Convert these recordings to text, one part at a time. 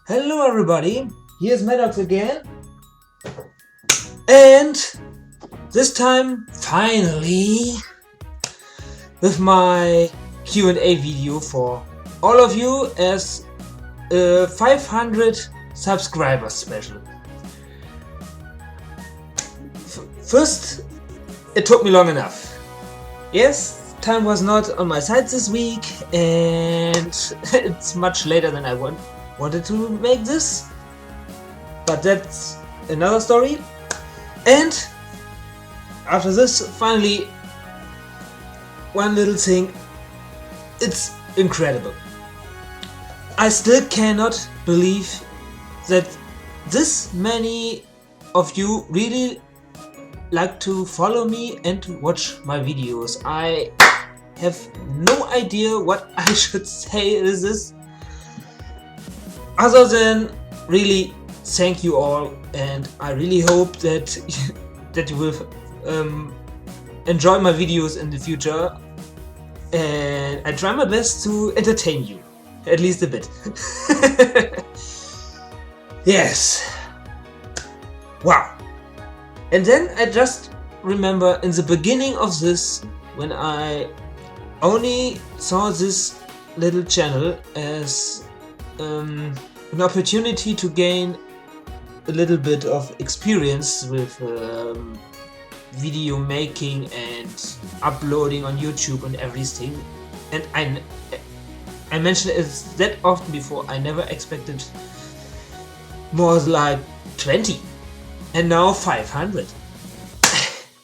Hello everybody, here's Maddox again, and this time finally with my Q&A video for all of you as a 500 subscribers special. First, it took me long enough. Yes, time was not on my side this week and it's much later than I wanted to make this, but that's another story. And after this, finally, one little thing, it's incredible. I still cannot believe that this many of you really like to follow me and to watch my videos. I have no idea what I should say with this, other than really thank you all, and I really hope that that you will enjoy my videos in the future, and I try my best to entertain you, at least a bit. Yes. Wow. And then I just remember in the beginning of this, when I only saw this little channel as an opportunity to gain a little bit of experience with video making and uploading on YouTube and everything. And I mentioned it that often before, I never expected more like 20. And now 500.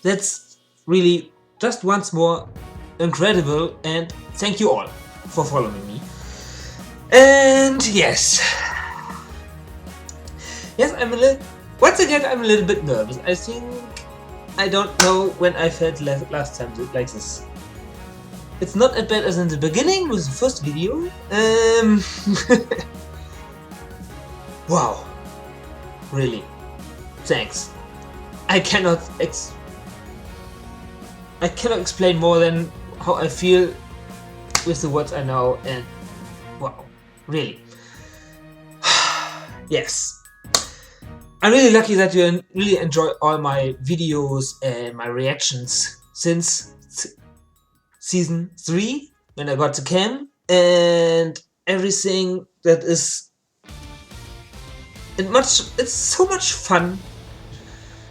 That's really just once more incredible, and thank you all for following me. And yes, once again I'm a little bit nervous. I think I don't know when I felt last time like this. It's not as bad as in the beginning with the first video. Wow, really. Thanks. I cannot explain more than how I feel with the words I know, and wow, really. Yes. I'm really lucky that you really enjoy all my videos and my reactions since season 3, when I got to cam, and everything that is. It's so much fun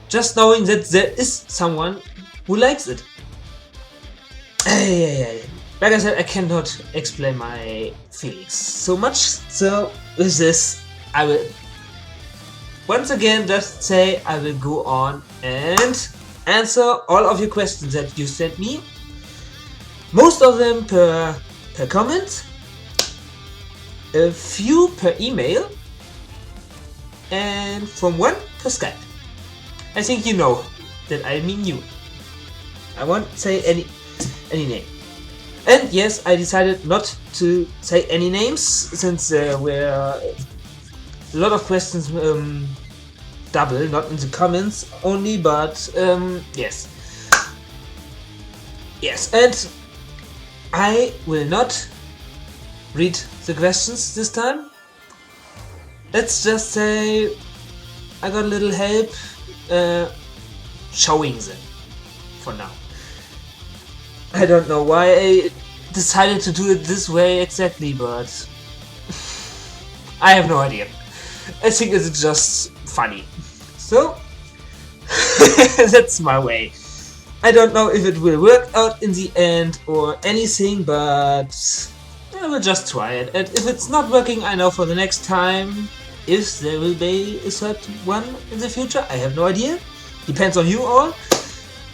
just knowing that there is someone who likes it. Like I said, I cannot explain my feelings so much, so with this I will once again just say I will go on and answer all of your questions that you sent me. Most of them per comment, a few per email, and from one per Skype. I think you know that I mean you. I won't say any name. And yes, I decided not to say any names since there were a lot of questions double, not in the comments only, but yes. Yes, and I will not read the questions this time. Let's just say I got a little help showing them for now. I don't know why I decided to do it this way exactly, but I have no idea. I think it's just funny. So that's my way. I don't know if it will work out in the end or anything, but I will just try it. And if it's not working, I know for the next time if there will be a certain one in the future. I have no idea. Depends on you all.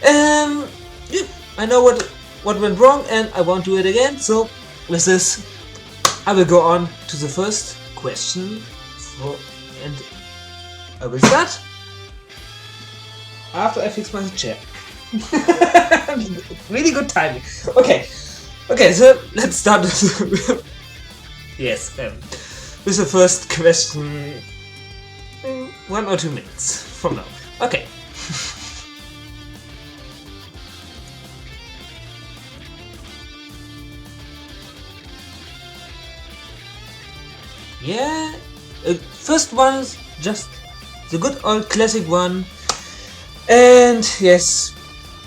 Yeah, I know what went wrong and I won't do it again. So with this, I will go on to the first question, and I will start after I fix my chair. Really good timing. Okay, so let's start with yes, with the first question. 1 or 2 minutes from now. Okay. Yeah, First one is just the good old classic one, and yes,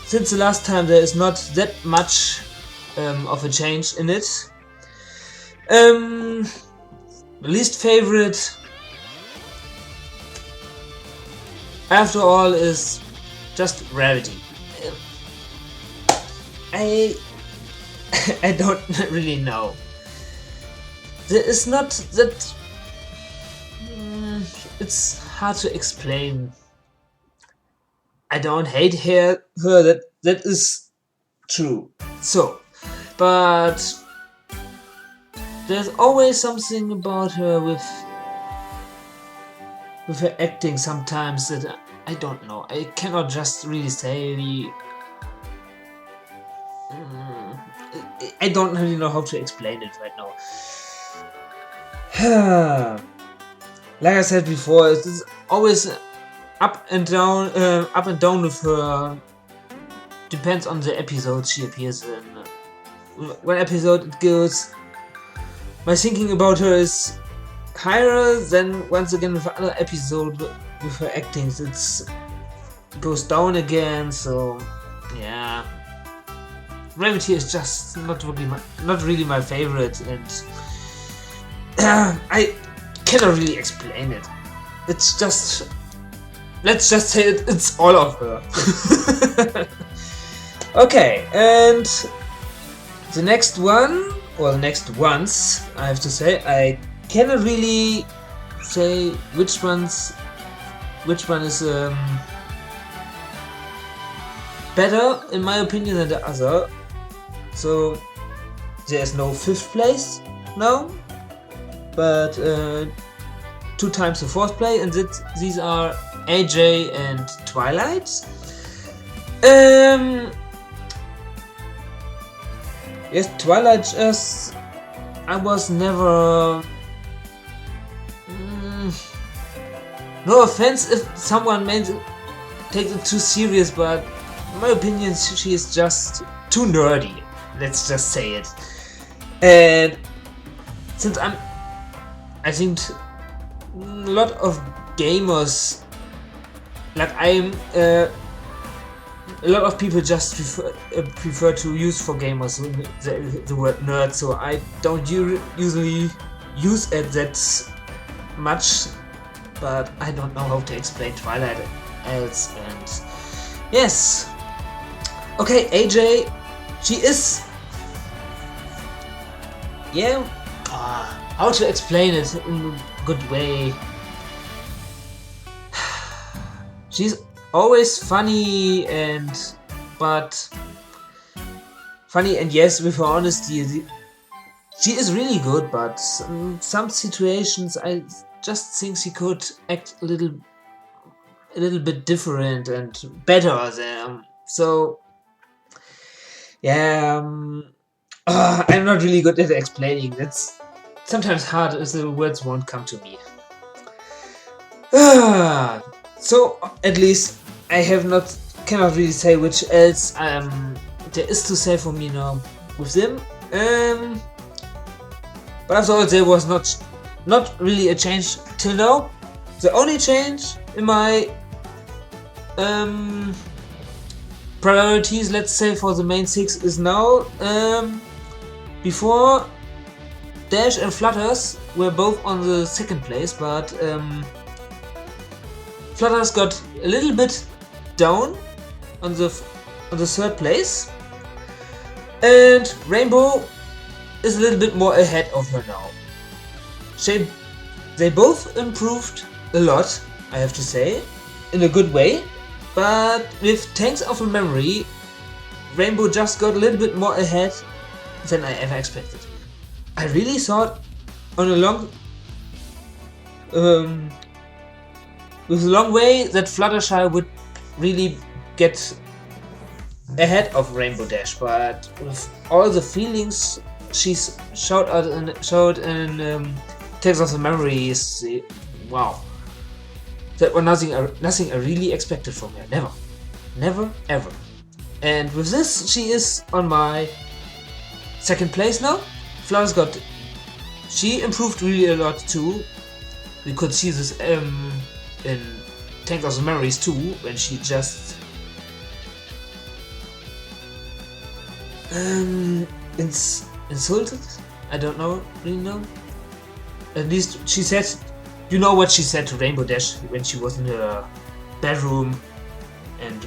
since the last time there is not that much of a change in it. Least favorite, after all, is just Rarity. I don't really know. There is not that. It's hard to explain. I don't hate her. That is true. So, but there's always something about her with her acting sometimes that I don't know. I cannot just really say. I don't really know how to explain it right now. Like I said before, it's always up and down with her. Depends on the episode she appears in. One episode it goes. My thinking about her is higher than once again with another episode with her acting. It goes down again. So yeah, Rarity is just not really my favorite, and I cannot really explain it. It's just, let's just say it's all of her. Okay, and the next one, or the next ones, I have to say, I cannot really say which one is better in my opinion than the other. So there's no fifth place now, but 2 times the fourth place, and these are AJ and Twilight. Yes, Twilight just, I was never. No offense if someone takes it too serious, but in my opinion, she is just too nerdy. Let's just say it. And since I think a lot of gamers, like a lot of people just prefer to use for gamers the word nerd, so I don't usually use it that much, but I don't know how to explain Twilight else. And yes, okay, AJ, she is, yeah, how to explain it in a good way. She's always funny and yes, with her honesty, she is really good, but some situations I just think she could act a little bit different and better than. So yeah, I'm not really good at explaining. It's sometimes hard if the words won't come to me. So at least I cannot really say which else there is to say for me now with them. But after all, there was not really a change till now. The only change in my priorities, let's say, for the main 6 is now, before Dash and Flutters were both on the 2nd place, but Flutters got a little bit down on the 3rd place, and Rainbow is a little bit more ahead of her now. They both improved a lot, I have to say, in a good way, but with Tanks of a Memory, Rainbow just got a little bit more ahead than I ever expected. I really thought on a long with a long way that Fluttershy would really get ahead of Rainbow Dash, but with all the feelings she showed in Tales of the Memories, wow, that was nothing I really expected from her. Never ever. And with this, she is on my 2nd place now. Flowers she improved really a lot too. we could see this in Tank of the Memories too, when she just insulted. I don't really know. At least she said, you know what she said to Rainbow Dash when she was in her bedroom, and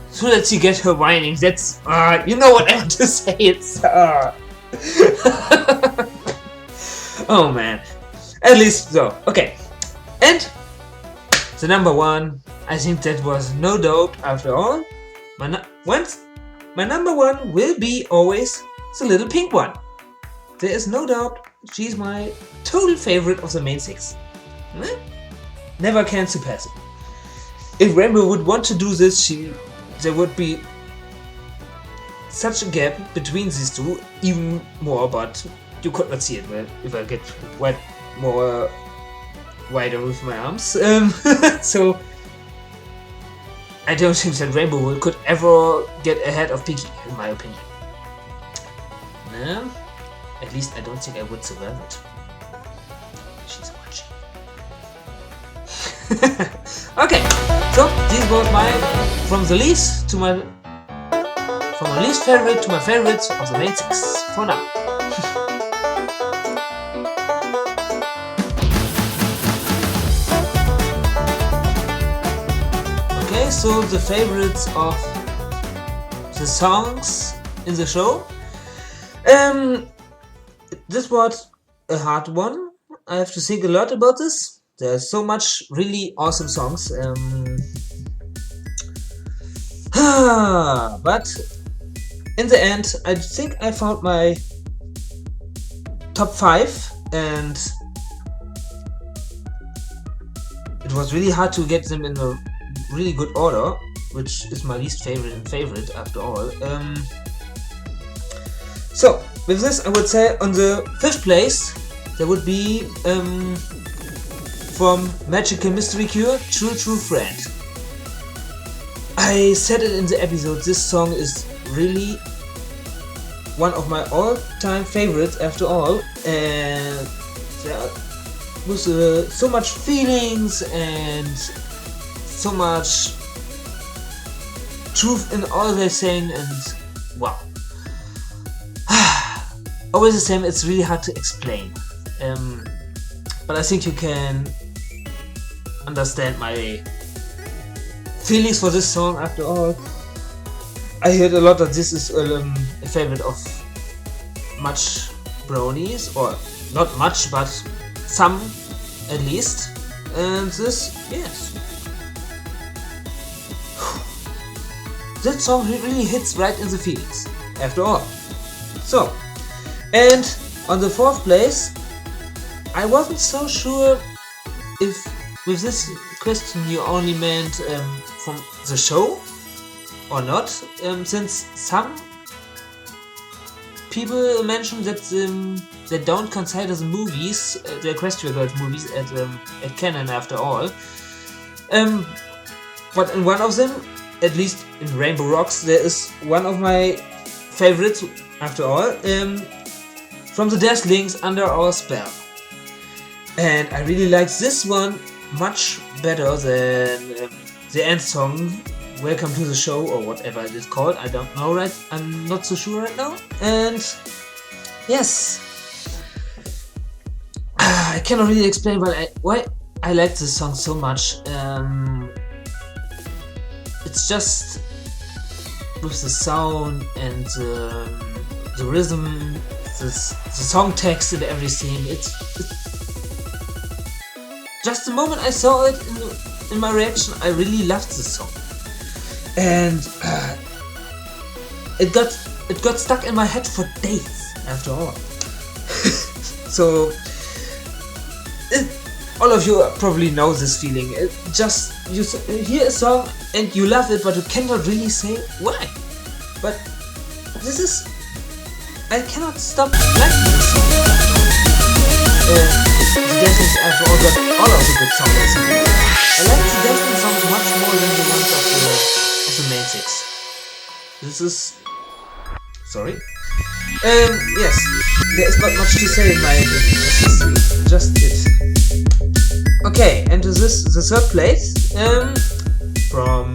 so that she get her whining. That's you know what I want to say. It's oh man. At least so. Okay. And the number one, I think that was no doubt after all. My number one will be always the little pink one. There is no doubt she's my total favorite of the main six. Never can surpass it. If Rainbow would want to do this, there would be such a gap between these two, even more, but you could not see it if I get more wider with my arms. So I don't think that Rainbow could ever get ahead of Pinkie, in my opinion. No, at least I don't think I would survive it. She's watching. Okay, so this was from my least favorite to my favorites of the main six for now. Okay, so the favorites of the songs in the show. This was a hard one. I have to think a lot about this. There's so much really awesome songs. But in the end, I think I found my top 5, and it was really hard to get them in a really good order, which is my least favorite and favorite after all. So with this, I would say on the 5th place there would be from Magical Mystery Cure, True Friend. I said it in the episode, this song is really one of my all-time favorites after all, and there was so much feelings and so much truth in all they're saying, and wow. Always the same, it's really hard to explain. But I think you can understand my feelings for this song after all. I heard a lot that this is a favorite of much bronies, or not much, but some at least. And this, yes. That song really hits right in the feelings, after all. So, and on the 4th place, I wasn't so sure if with this question you only meant from the show or not, since some people mentioned that they don't consider the movies, the Equestria Girls movies, at canon after all. But in one of them, at least in Rainbow Rocks, there is one of my favorites after all, from the Deathlings, Under Our Spell. And I really like this one much better than the end song, Welcome to the Show, or whatever it is called. I don't know, right? I'm not so sure right now. And yes, I cannot really explain why I like this song so much. It's just with the sound and the rhythm, the song text and everything. It's just the moment I saw it in my reaction, I really loved this song, and it got stuck in my head for days after all. So all of you probably know this feeling. Just you hear a song and you love it, but you cannot really say why. But this is, I cannot stop liking this song. The Deathlings after all got all of the good songs. I like the Deathlings songs much more than the ones of the main six. This is, sorry. Yes, there is not much to say in my opinion. This is just it. Okay, and this is the third place from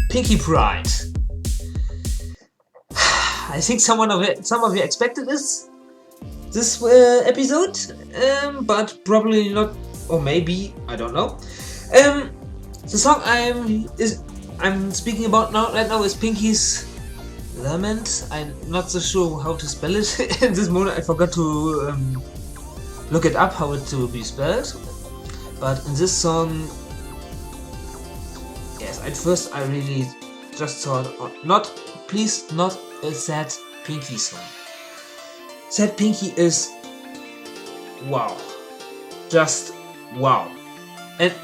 Pinky Pride. I think some of you expected this episode, but probably not, or maybe, I don't know. The song I'm speaking about right now is Pinky's Lament. I'm not so sure how to spell it in this moment. I forgot to look it up how it to be spelled. But in this song, yes, at first I really just thought, not a Sad Pinky song. Sad Pinky is wow, just wow.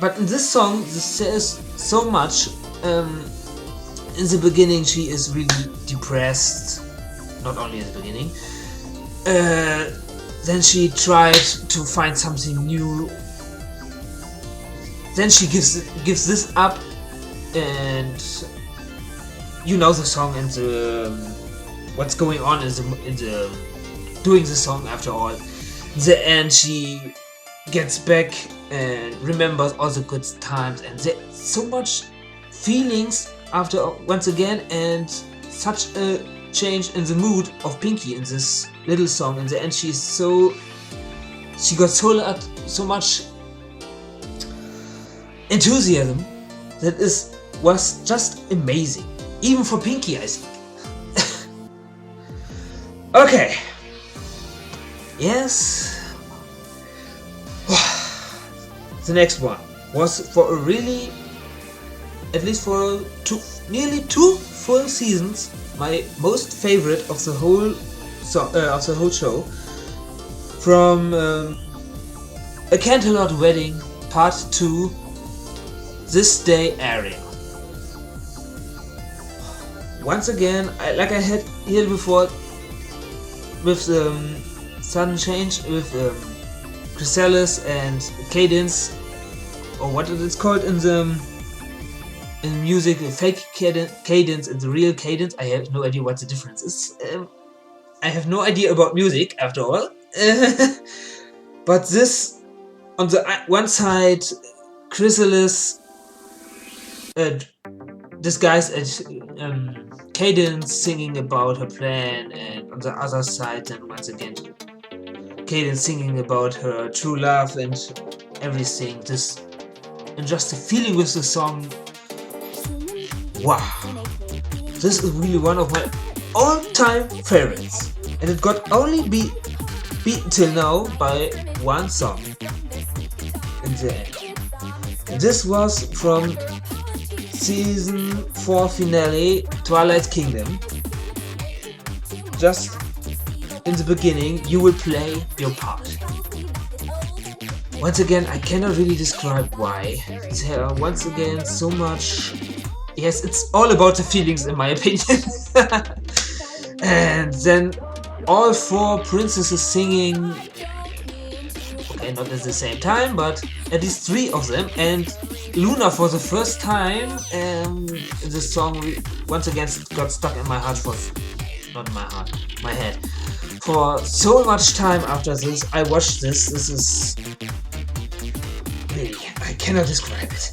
But in this song, there is so much. In the beginning, she is really depressed. Not only in the beginning. Then she tried to find something new. Then she gives this up, and you know the song and the what's going on in the doing the song. After all, in the end, she gets back and remembers all the good times, and there's so much feelings after once again, and such a change in the mood of Pinky in this little song. In the end, she got so much enthusiasm that was just amazing, even for Pinky, I think. Okay. Yes. The next one was for a really, at least for nearly two full seasons, my most favorite of the whole show, from A Canterlot Wedding Part 2, This Day Area. Once again, like I had here before, with sudden change with Chrysalis and Cadence, or what it is called in music, the fake cadence and the real cadence. I have no idea what the difference is. I have no idea about music after all. But this, on the one side, Chrysalis disguised as Cadence singing about her plan, and on the other side, then once again, Cadence singing about her true love and everything. And just the feeling with the song. Wow, this is really one of my all-time favorites, and it got only beaten till now by one song in the end. This was from season 4 finale, Twilight Kingdom. Just in the beginning, you will play your part. Once again, I cannot really describe why. There are once again so much. Yes, it's all about the feelings, in my opinion. And then all 4 princesses singing. Okay, not at the same time, but at least 3 of them. And Luna, for the first time, the song once again got stuck in my heart my head. For so much time after this, I watched this. This is really, I cannot describe it.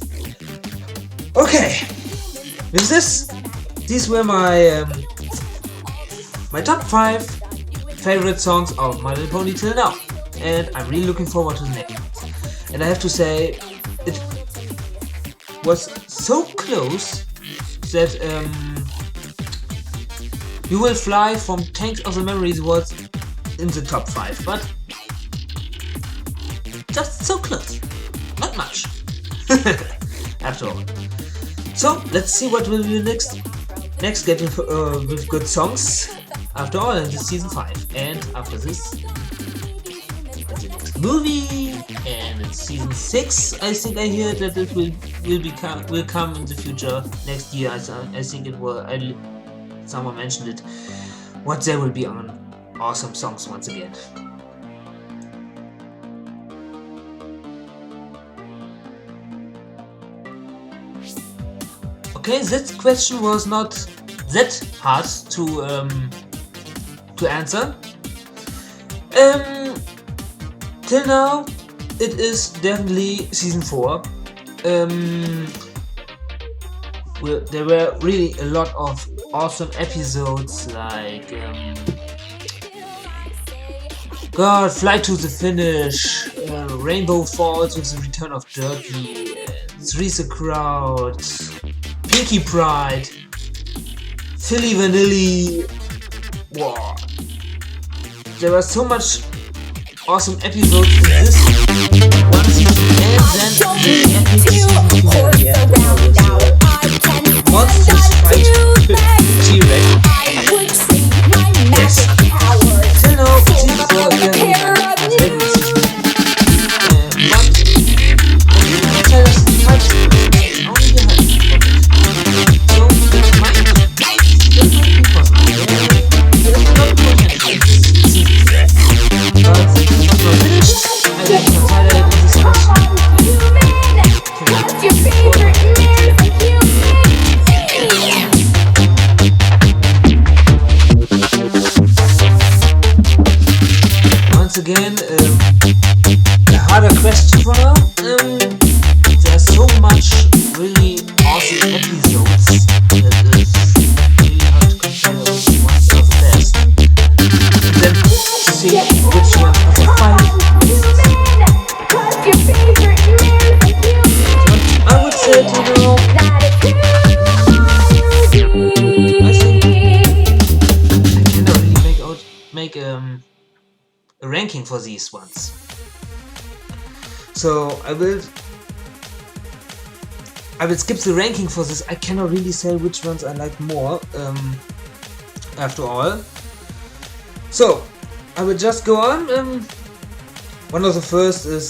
Okay, with this, these were my top 5 favorite songs of My Little Pony till now, and I'm really looking forward to the next one. And I have to say, it was so close that You Will Fly from Tanks of the Memories was in the top 5, but just so close, not much. After all. So let's see what will be next get with good songs. After all, in this season 5, and after this, the next movie, and in season 6, I think I hear that it will come in the future next year. I think it will. Someone mentioned it. What there will be on awesome songs once again. Okay, that question was not that hard to answer. Till now, it is definitely season 4. There were really a lot of awesome episodes, like Flight to the Finish, Rainbow Falls with the Return of Derpy, Three's a Crowd, Pinky Pride, Philly Vanilli. Wow. There was so much awesome episodes in this one season, and then the epic season finale Monsters Fight T-Rex. Yes. Till now, season 4 again. Again, a harder question for now. There's so much really awesome episodes that is really hard to compare what's the best. And then to see which one of the 5 is. I would say to know. I think I cannot really make a ranking for these ones. So I will skip the ranking for this. I cannot really say which ones I like more after all. So I will just go on. One of the first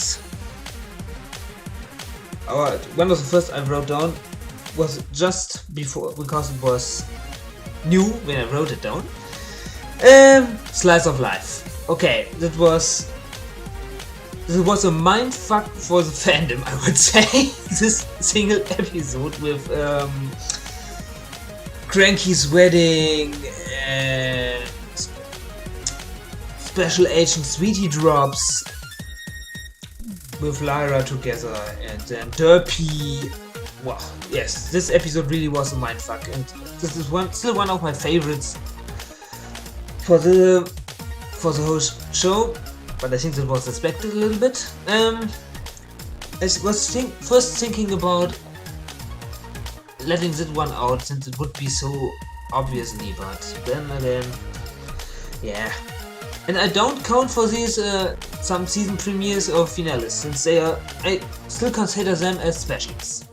I wrote down was just before, because it was new when I wrote it down. Slice of Life. Okay, that was a mindfuck for the fandom, I would say. This single episode with Cranky's wedding and Special Agent Sweetie Drops with Lyra together, and then Derpy. Wow, yes, this episode really was a mindfuck, and this is still one of my favorites for the whole show, but I think that was expected a little bit. I was first thinking about letting that one out, since it would be so obviously, but then again, yeah. And I don't count for these some season premieres or finales, since I still consider them as specials.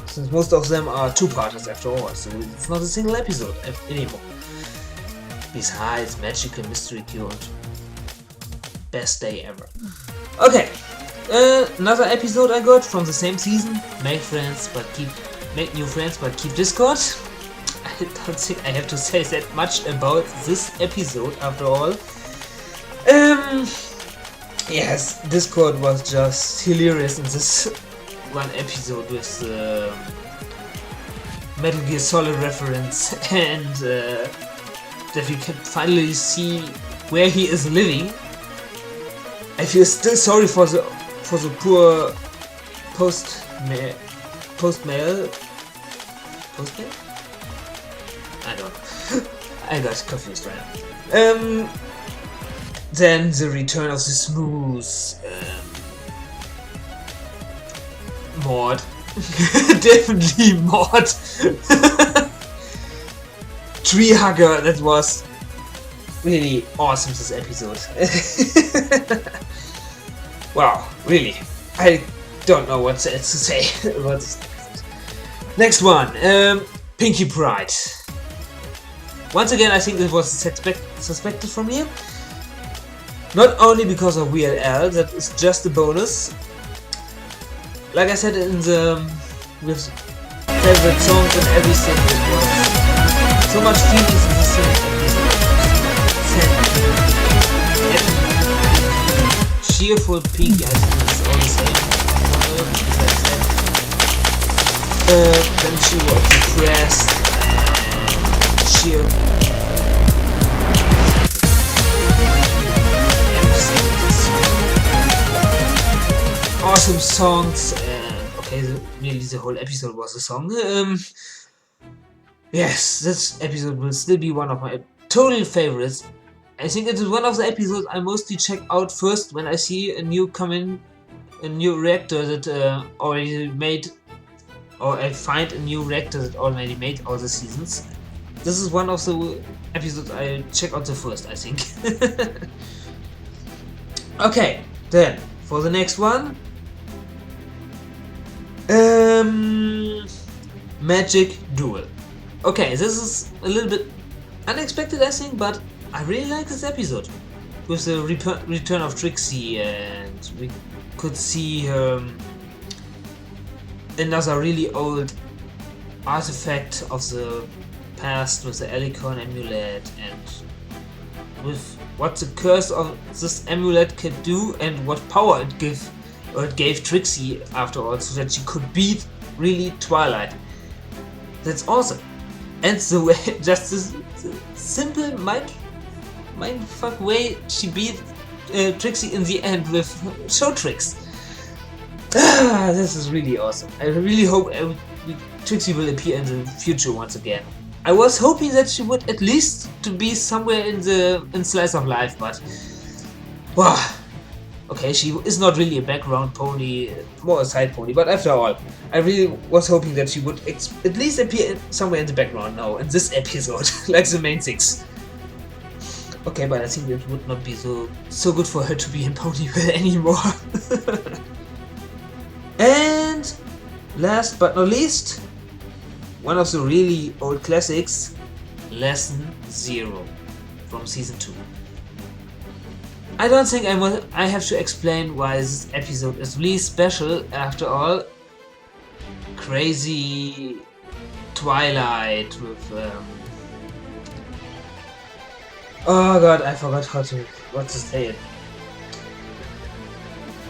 Since most of them are 2-parters after all, so it's not a single episode anymore. Besides Magical Mystery Cure and Best Day Ever. Okay, another episode I got from the same season. Make new friends, but keep Discord. I don't think I have to say that much about this episode after all. Yes, Discord was just hilarious in this one episode with Metal Gear Solid reference, and that we can finally see where he is living. I feel still sorry for the poor postmail. I don't know. I got confused right now. Then the return of the smooth Maud. Definitely Maud. Tree Hugger, that was really awesome, this episode. Wow, really. I don't know what else to say about this. Next one, Pinky Pride. Once again, I think it was suspected from here. Not only because of WLL, that is just a bonus. Like I said in the with favorite songs and everything, it was so much feelings in the song. Cheerful pink, I think it's all the same. Then she was depressed. Everything is awesome songs, and okay, nearly the whole episode was a song. Yes, this episode will still be one of my total favorites. I think it is one of the episodes I mostly check out first when I see a new reactor that already made, or I find a new reactor that already made all the seasons. This is one of the episodes I check out the first, I think. Okay, then for the next one, Magic Duel. Okay, this is a little bit unexpected, I think, but I really like this episode. With the return of Trixie, and we could see another really old artifact of the past with the Alicorn amulet, and with what the curse of this amulet can do and what power it gave Trixie afterwards, so that she could beat really Twilight. That's awesome. And the way, just this simple mindfuck way she beat Trixie in the end with show tricks. This is really awesome. I really hope Trixie will appear in the future once again. I was hoping that she would at least to be somewhere in Slice of Life, but wow. Okay, she is not really a background pony, more a side pony, but after all, I really was hoping that she would at least appear somewhere in the background now, in this episode, like the main six. Okay, but I think it would not be so good for her to be in Ponyville anymore. And last but not least, one of the really old classics, Lesson 0 from Season 2. I don't think I have to explain why this episode is really special. After all, crazy Twilight with oh god, I forgot what to say it.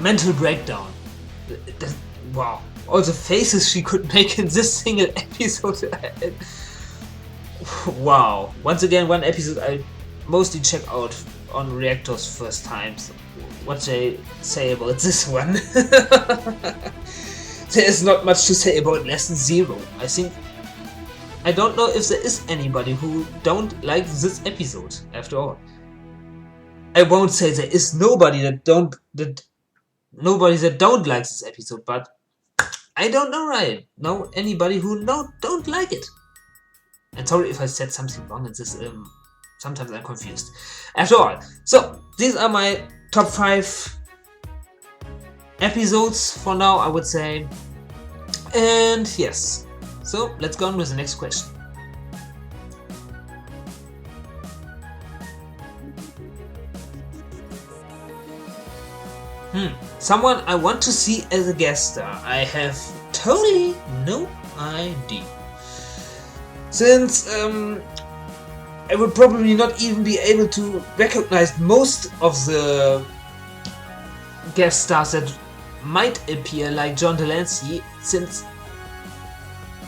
Mental breakdown. Wow, all the faces she could make in this single episode. Wow. Once again, one episode I mostly check out on Reactor's first times. What they say about this one. There is not much to say about Lesson 0. I don't know if there is anybody who don't like this episode, after all. I won't say there is nobody that don't like this episode, but I don't know anybody who don't like it. And sorry if I said something wrong in this, sometimes I'm confused. After all, so these are my top 5 episodes for now, I would say. And yes, so let's go on with the next question. Someone I want to see as a guest star. I have totally no idea. Since I would probably not even be able to recognize most of the guest stars that might appear, like John Delancey, since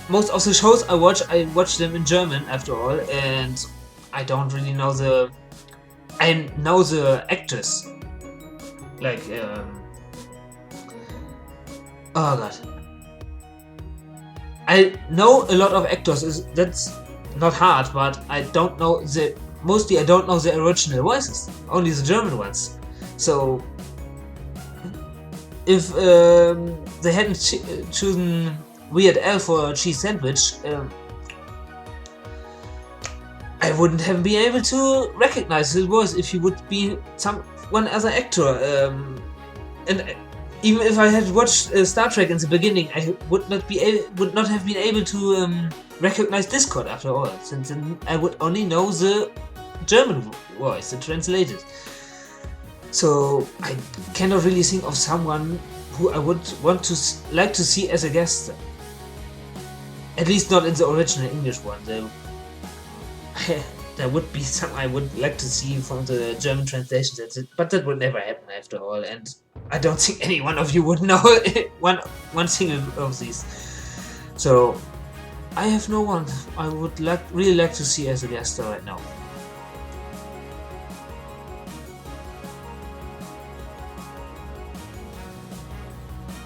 most of the shows I watch them in German after all, and I don't really know I know the actors. Like, oh god. I know a lot of actors, that's not hard, but I don't know mostly I don't know the original voices, only the German ones. So, if they hadn't chosen Weird Al for Cheese Sandwich, I wouldn't have been able to recognize his voice if he would be one other actor. And even if I had watched Star Trek in the beginning, I would not have been able to recognize Discord after all, since then I would only know the German voice, the translated. So I cannot really think of someone who I would like to see as a guest star. At least not in the original English one. There would be some I would like to see from the German translation, but that would never happen after all, and I don't think any one of you would know one single of these. So I have no one I would really like to see as a guest star right now.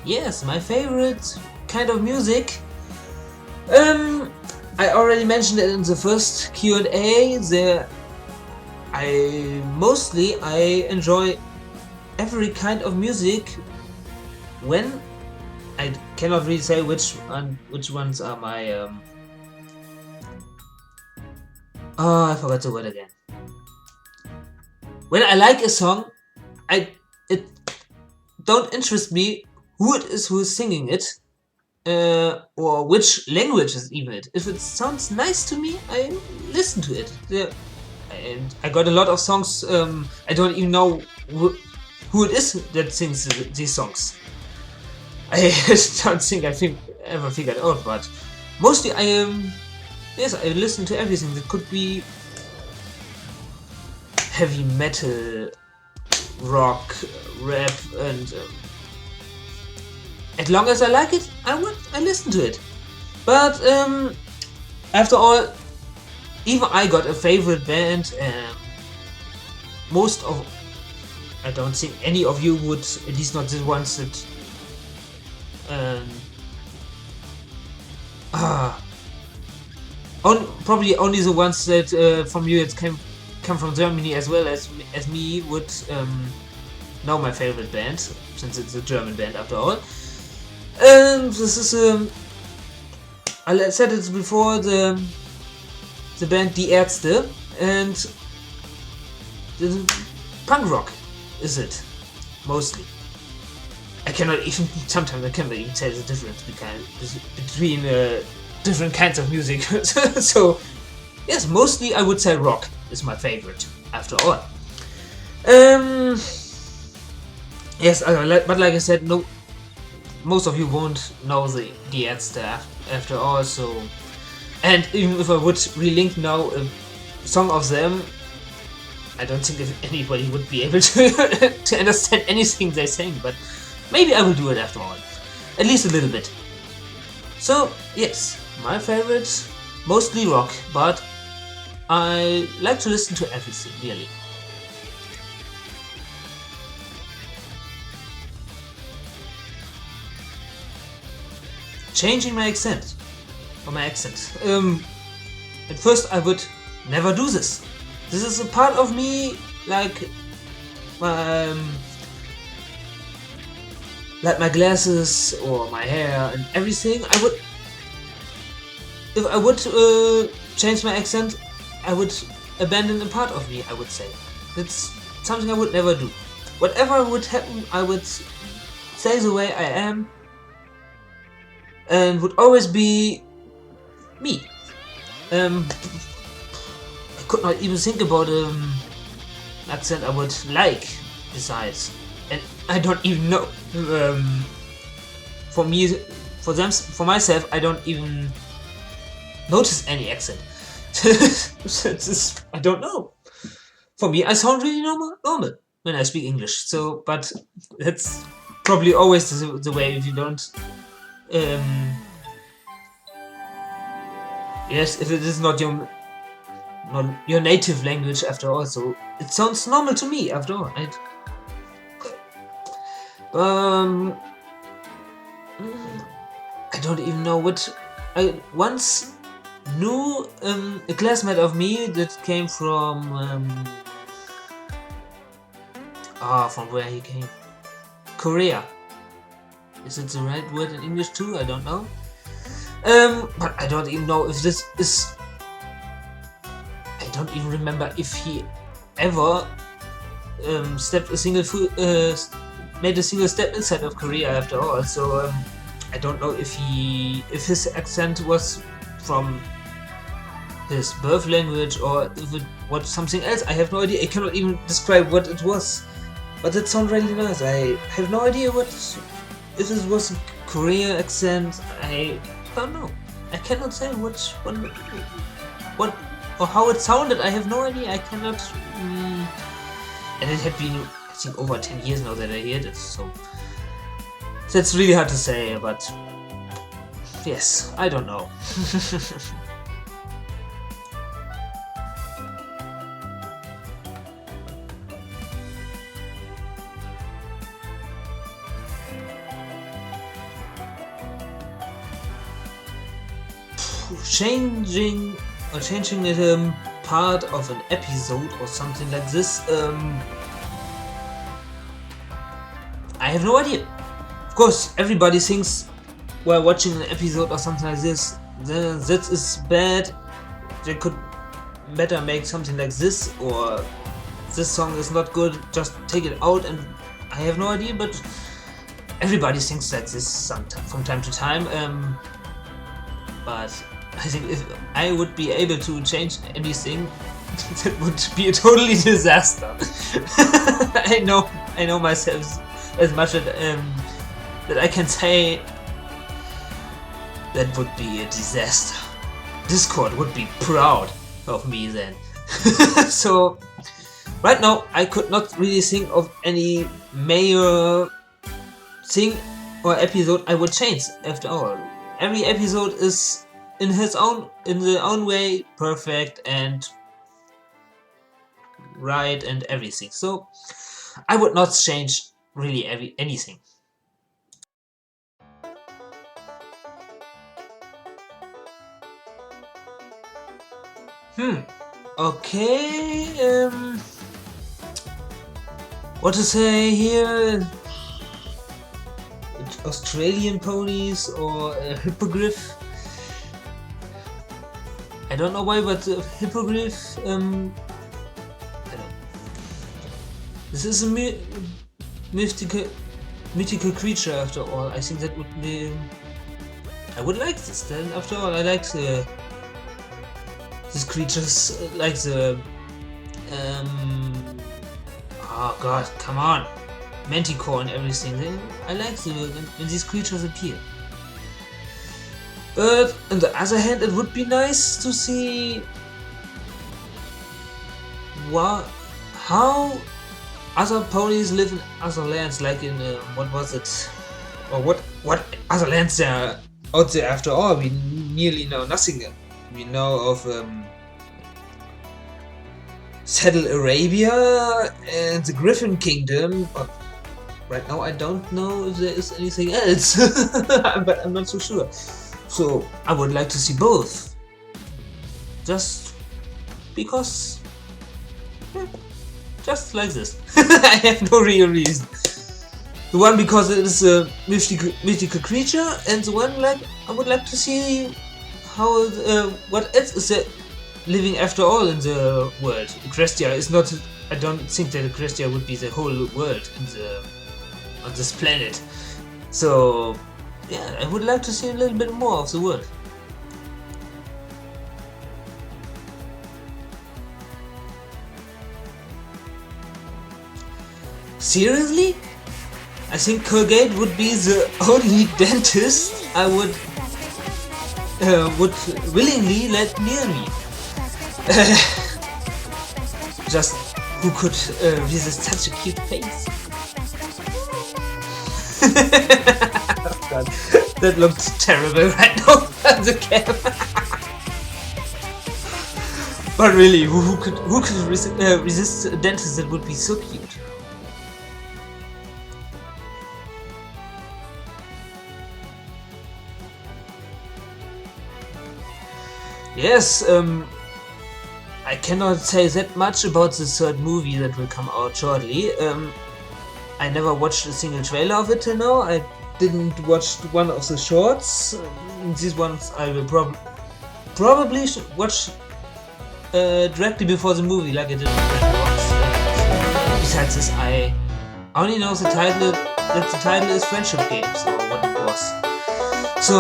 Yes, my favorite kind of music. Um, I already mentioned it in the first Q&A. I enjoy every kind of music. When I cannot really say which ones are my I forgot the word again. When I like a song, it don't interest me who it is who is singing it, or which language is even it. If it sounds nice to me, I listen to it. And I got a lot of songs. I don't even know who it is that sings these songs. I don't think ever figured out, but mostly I listen to everything. That could be heavy metal, rock, rap, and as long as I like it, I listen to it. But after all, even I got a favorite band, and I don't think any of you would, at least not the ones that probably only the ones that from you that come from Germany as well as me would know my favorite band, since it's a German band after all. This is I said it before, the band Die Ärzte, and the punk rock is it mostly. Sometimes I cannot even tell the difference between different kinds of music. So yes, mostly I would say rock is my favorite after all. Yes, but like I said, no, most of you won't know the Ärzte after all. So, and even if I would relink now a song of them, I don't think if anybody would be able to to understand anything they sing. But maybe I will do it after all, at least a little bit. So yes, my favorite, mostly rock, but I like to listen to everything, really. Changing my accent. At first I would never do this. This is a part of me, like my glasses or my hair and everything. If I would change my accent, I would abandon a part of me, I would say. That's something I would never do. Whatever would happen, I would stay the way I am and would always be me. I could not even think about an accent I would like besides. And I don't even know. For myself, I don't even notice any accent. I don't know. For me, I sound really normal when I speak English. So, but that's probably always the way if you don't. Yes, if it is not your native language after all, so it sounds normal to me after all. I don't even know what. I once knew a classmate of me that came from where he came? Korea. Is it the right word in English too? I don't know. But I don't even know if this is. I don't even remember if he ever made a single step inside of Korea after all. So I don't know if his accent was from his birth language or if it was something else. I have no idea. I cannot even describe what it was. But it sounds really nice. I have no idea if it was a Korean accent. I don't know. I cannot say what or how it sounded. I have no idea. I cannot. And it had been, I think, over 10 years now that I heard it. So that's really hard to say. But yes, I don't know. changing part of an episode or something like this, I have no idea. Of course, everybody thinks while watching an episode or something like this, that is bad. They could better make something like this, or this song is not good, just take it out, and I have no idea, but everybody thinks that this from time to time. But I think if I would be able to change anything, that would be a totally disaster. I know myself as much that I can say that would be a disaster. Discord would be proud of me then. So right now I could not really think of any major thing or episode I would change. After all, every episode is in the own way perfect and right and everything. So I would not change really anything. Okay, what to say here? Australian ponies or a hippogriff? I don't know why, but hippogriff, I don't. This is a mythical creature after all. I think that would be. I would like this then. After all, I like these creatures, like the. Oh god, come on! Manticore and everything. I like when these creatures appear. But on the other hand, it would be nice to see how other ponies live in other lands, like in what was it, or what other lands there are out there. After all, we nearly know nothing. We know of Saddle Arabia and the Griffin Kingdom, but right now I don't know if there is anything else. But I'm not so sure. So I would like to see both. Just because. Just like this. I have no real reason. The one because it is a mythical creature, and the one like I would like to see how what else is there living after all in the world. Crestia is not. I don't think that Crestia would be the whole world on this planet. So yeah, I would like to see a little bit more of the world. Seriously? I think Colgate would be the only dentist I would willingly let near me. Just who could resist such a cute face? God, that looked terrible right now on the camera. But really, who could resist a dentist that would be so cute? Yes, I cannot say that much about the third movie that will come out shortly. I never watched a single trailer of it till now. I didn't watch one of the shorts. These ones I will probably watch directly before the movie, like I did with Red Box. Besides this, I only know the title. That the title is Friendship Games, or what it was. So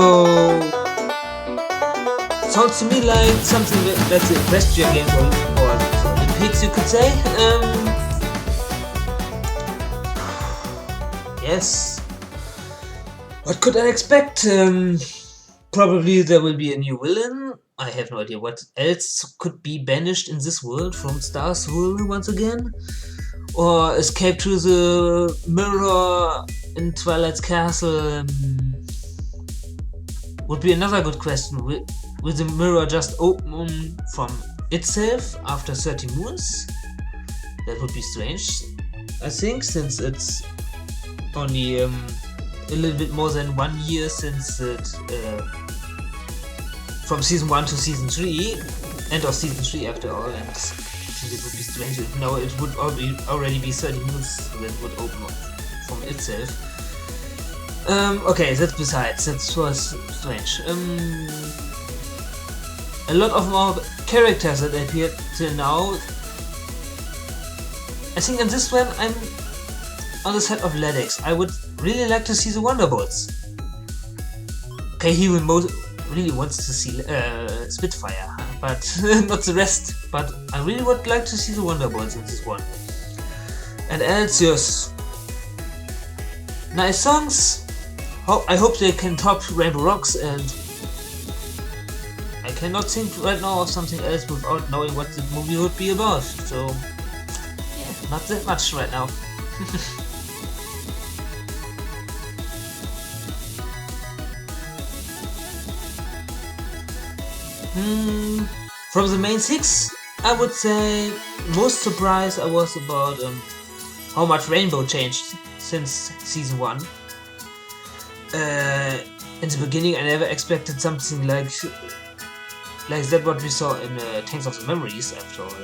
sounds to me like something like the Equestria Games or the Olympics, you could say. Yes. What could I expect? Probably there will be a new villain. I have no idea what else could be banished in this world from Star's rule once again. Or escape to the mirror in Twilight's castle. Would be another good question. Will the mirror just open from itself after 30 moons? That would be strange, I think, since it's only a little bit more than 1 year since it from season 1 to season 3, end of season 3 after all, and I think it would be strange if now it would already be 30 minutes that would open up from itself. Okay, that's besides, that was strange. A lot of more characters that appeared till now. I think in this one I'm on the side of Leddex. I would really like to see the Wonderbolts. Okay, he really wants to see Spitfire, but not the rest. But I really would like to see the Wonderbolts in this one. And Elsios. Nice songs. I hope they can top Rainbow Rocks, and I cannot think right now of something else without knowing what the movie would be about. So, yeah, not that much right now. From the main 6, I would say most surprised I was about how much Rainbow changed since season 1. In the beginning I never expected something like that what we saw in Tanks of the Memories after all.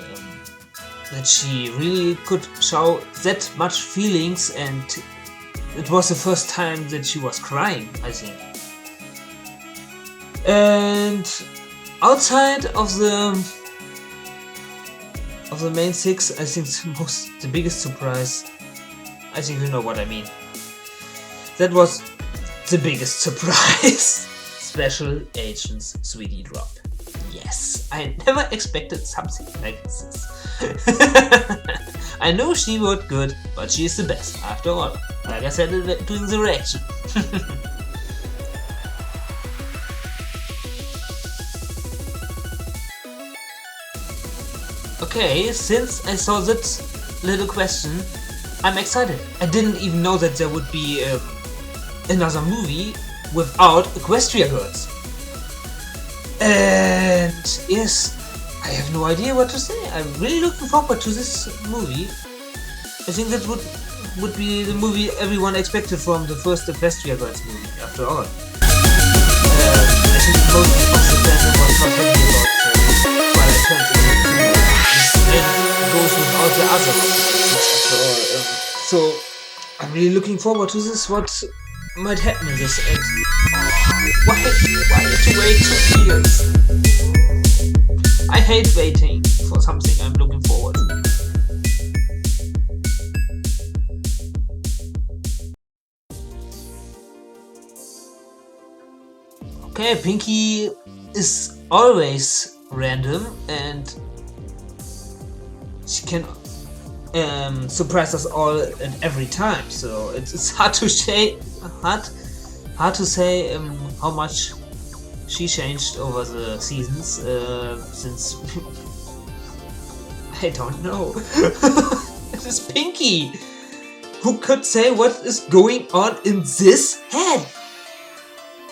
That she really could show that much feelings, and it was the first time that she was crying, I think. And outside of the main 6, I think the biggest surprise, I think you know what I mean. That was the biggest surprise. Special Agents Sweetie Drop. Yes, I never expected something like this. I know she worked good, but she is the best after all. Like I said during the reaction. Okay, since I saw that little question, I'm excited. I didn't even know that there would be another movie without Equestria Girls. And yes, I have no idea what to say. I'm really looking forward to this movie. I think that would be the movie everyone expected from the first Equestria Girls movie, after all. I think most of the fans was not happy about Twilight Princess. And goes without the others, after all. So I'm really looking forward to this, what might happen in this, and why did you wait 2 years? I hate waiting for something I'm looking forward to. Okay, Pinky is always random, and she can surprise us all and every time. So it's hard to say how much she changed over the seasons. Since I don't know. It is Pinky. Who could say what is going on in this head?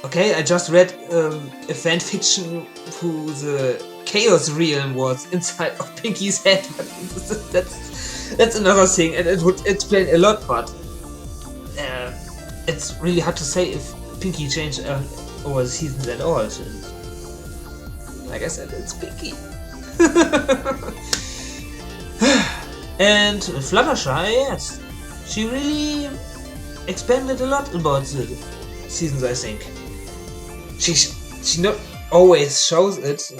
Okay, I just read a fanfiction who the Chaos Realm was inside of Pinky's head, but that's another thing, and it would explain a lot, but it's really hard to say if Pinky changed over the seasons at all. So, like I said, it's Pinky. And Fluttershy, yes, she really expanded a lot about the seasons, I think. She not always shows it,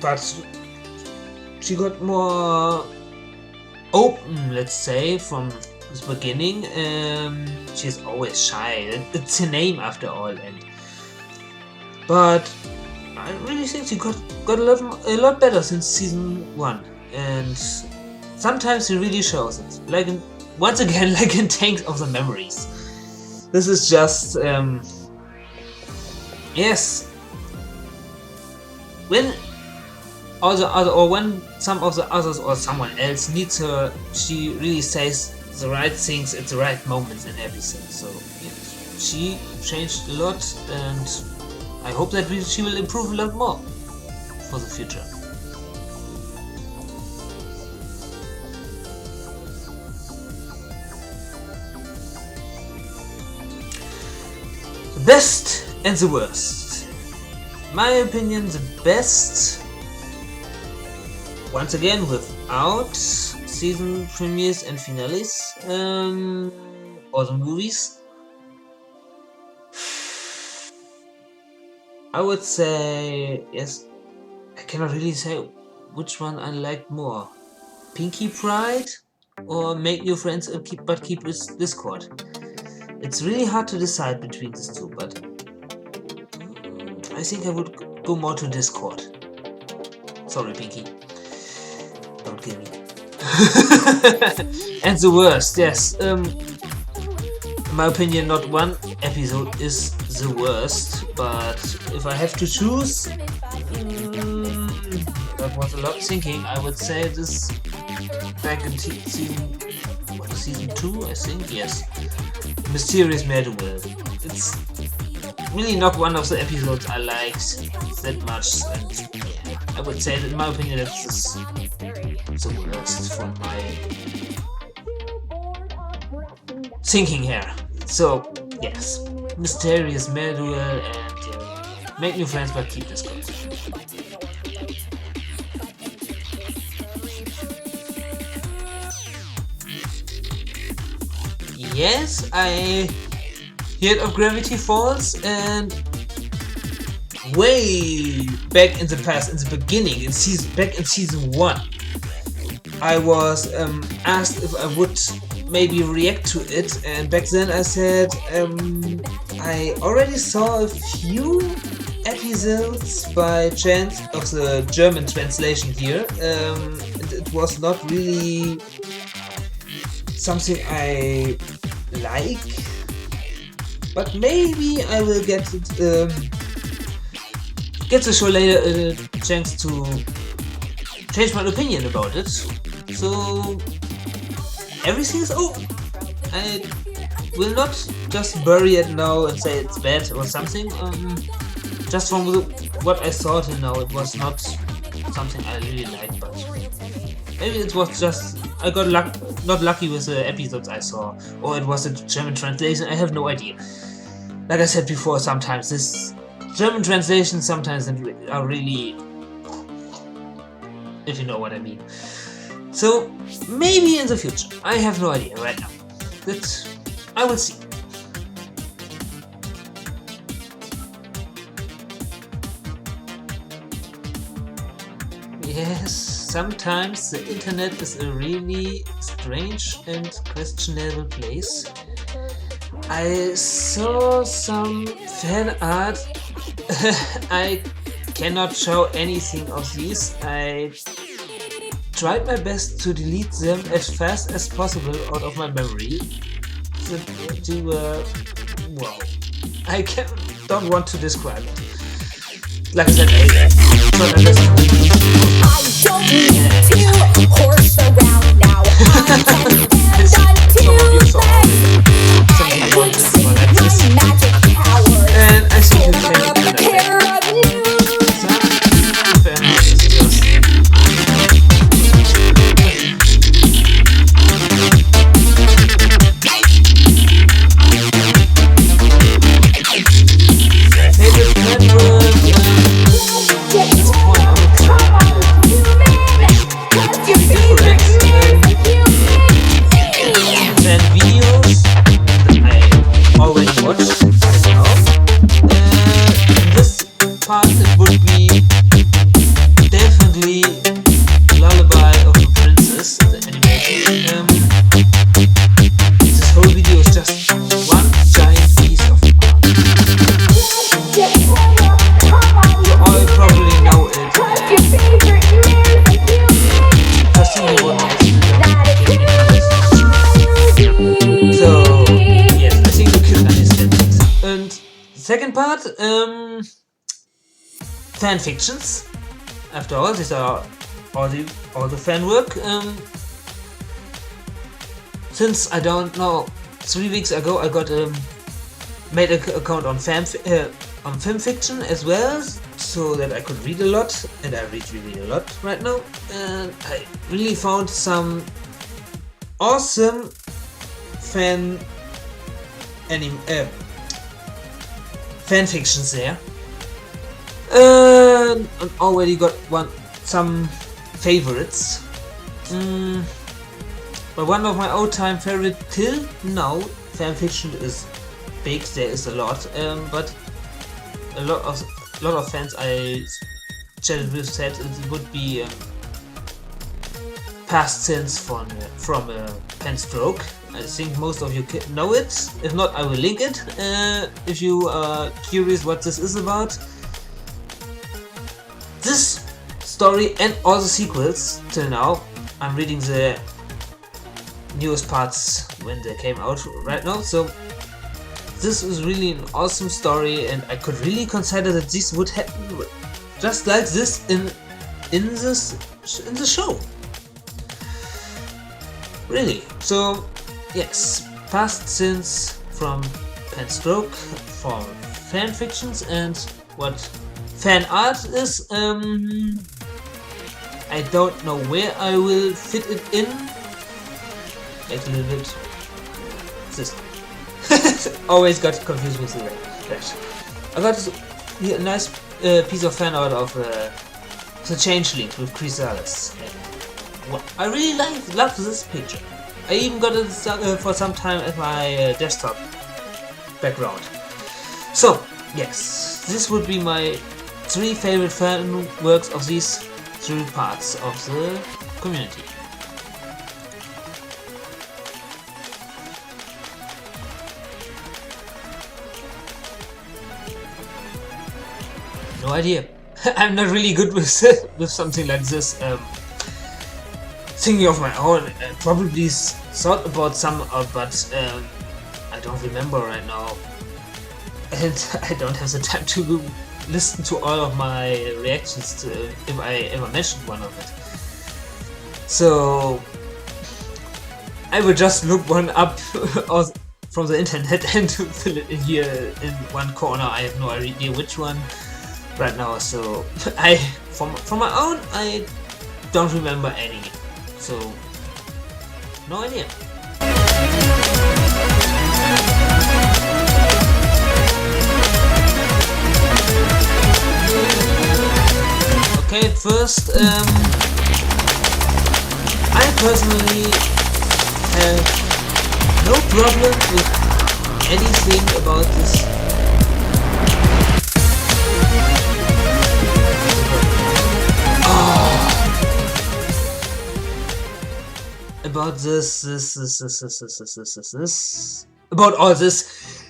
but she got more open, let's say, from the beginning. She's always shy. It's her name after all, but I really think she got a lot better since season 1, and sometimes she really shows it. Like once again, like in Tanks of the Memories. This is just yes. When when some of the others or someone else needs her, she really says the right things at the right moments and everything. So yeah, she changed a lot, and I hope that she will improve a lot more for the future. The best and the worst. my opinion, the best, once again without season premieres and finales, or the movies. I would say, yes, I cannot really say which one I liked more. Pinky Pride or Make New Friends and keep Discord. It's really hard to decide between these two, but I think I would go more to Discord. Sorry, Pinky. Don't kill me. And the worst, yes. In my opinion, not one episode is the worst, but if I have to choose, that was a lot of thinking. I would say this back in season 2, I think, yes. Mysterious Madwell. It's really not one of the episodes I liked that much, and yeah, I would say that in my opinion that's the worst for my thinking here. So yes, Mysterious Madwell and Make New Friends but keep Discord. Yes, I heard of Gravity Falls, and way back in the past, in the beginning, back in season 1, I was asked if I would maybe react to it, and back then I said I already saw a few episodes by chance of the German translation here, and it was not really something I like, but maybe I will get the show later a chance to change my opinion about it. So everything is open. I will not just bury it now and say it's bad or something. Just from what I saw till now, it was not something I really liked, but maybe it was just I got not lucky with the episodes I saw, or it was a German translation. I have no idea. Like I said before, sometimes this German translations sometimes are really, if you know what I mean. So maybe in the future. I have no idea right now. That I will see. Yes, sometimes the internet is a really strange and questionable place. I saw some fan art. I cannot show anything of these. I tried my best to delete them as fast as possible out of my memory. They were, wow. I don't want to describe it. Like I said, I don't understand. I don't need to horse around now. I stand on 2 legs. I would see my magic powers. And I think you Over can a pair of news. fan art is just favorite network. And videos that I already watched right now. This part it would be definitely Lullaby of the Princess, the animation. This whole video is just one giant piece of art. You all probably know it. Just in the one. So yes, I think you can understand it. And second part, fan fictions. After all, these are all the fan work. Since I don't know, 3 weeks ago I got made an account on film fiction as well, so that I could read a lot, and I read really a lot right now. And I really found some awesome fan fictions there. And already got some favorites. But one of my all-time favorite till now fanfiction is big. There is a lot, but a lot of fans I chatted with said it would be Past Sins from Penstroke. I think most of you know it. If not, I will link it. If you are curious what this is about. This story and all the sequels till now. I'm reading the newest parts when they came out right now. So this is really an awesome story, and I could really consider that this would happen just like this in the show. Really. So yes, Past Sins from Penstroke for fan fictions, and what fan art is, I don't know where I will fit it in. Like a little bit. This. Always got confused with the rest. I got a nice piece of fan art of the Changeling with Chrysalis. Well, I really love this picture. I even got it for some time at my desktop background. So yes, this would be my 3 favorite fan works of these 3 parts of the community. No idea. I'm not really good with something like this. Thinking of my own, probably thought about some, but I don't remember right now, and I don't have the time to listen to all of my reactions to if I ever mentioned one of it. So I will just look one up from the internet and fill it in here in one corner. I have no idea which one right now. So from my own, I don't remember any. So no idea. Okay, first, I personally have no problem with anything about this. About this, about all this.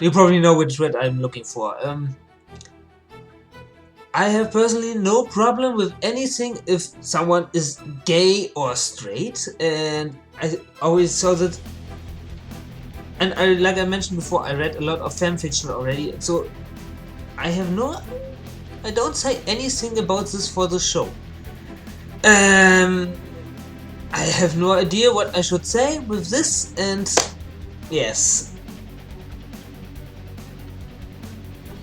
You probably know which word I'm looking for. I have personally no problem with anything if someone is gay or straight, and I always saw that. And like I mentioned before, I read a lot of fanfiction already, so I don't say anything about this for the show. I have no idea what I should say with this, and yes.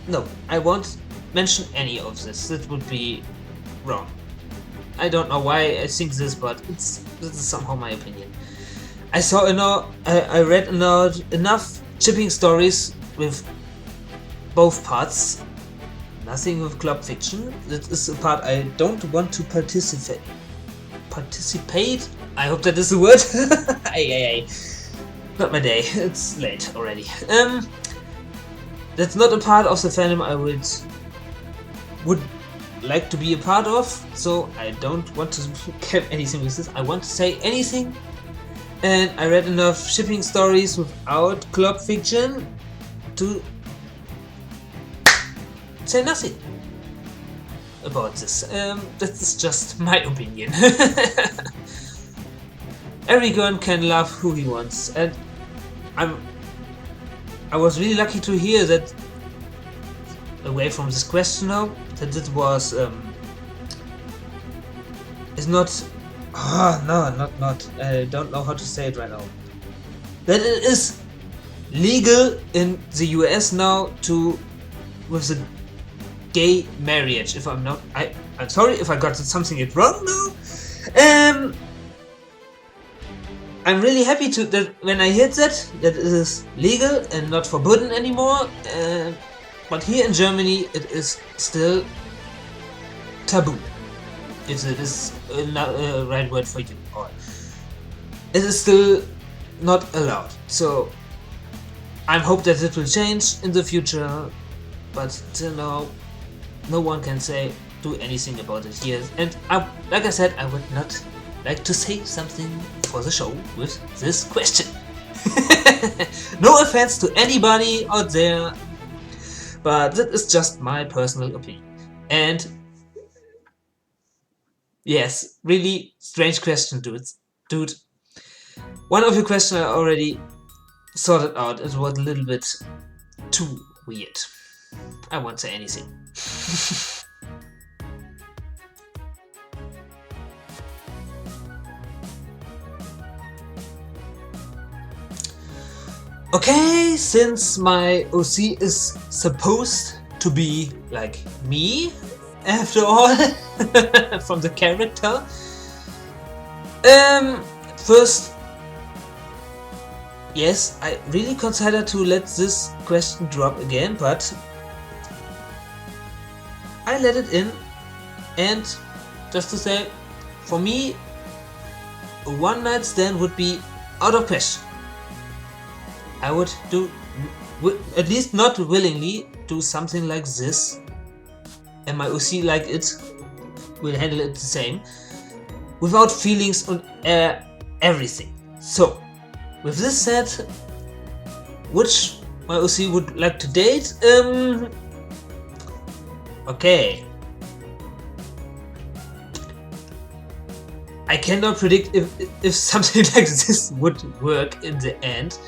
No, I won't mention any of this. That would be wrong. I don't know why I think this, but this is somehow my opinion. I read enough shipping stories with both parts. Nothing with club fiction. That is a part I don't want to participate. I hope that is the word. Ay. Not my day. It's late already. That's not a part of the fandom I would like to be a part of. So I don't want to have anything with this. I want to say anything, and I read enough shipping stories without club fiction to say nothing about this. That is just my opinion. Everyone can love who he wants, and I was really lucky to hear that, away from this question now, that it was is not not I don't know how to say it right now, that it is legal in the US now with the gay marriage. If I'm not, I'm sorry if I got something wrong now. I'm really happy that when I heard that it is legal and not forbidden anymore. But here in Germany, it is still taboo. If it is a right word for you, or it is still not allowed. So I hope that it will change in the future, but till now, no one can do anything about it here. And like I said, I would not like to say something for the show with this question. No offense to anybody out there, but that is just my personal opinion. And yes, really strange question, dude. One of your questions I already sorted out. It was a little bit too weird. I won't say anything. Okay, since my OC is supposed to be like me, after all, from the character, first, yes, I really consider to let this question drop again, but I let it in, and just to say, for me, a one-night stand would be out of question. I would at least not willingly, do something like this, and my OC like it will handle it the same, without feelings on everything. So, with this said, which my OC would like to date? Okay. I cannot predict if something like this would work in the end.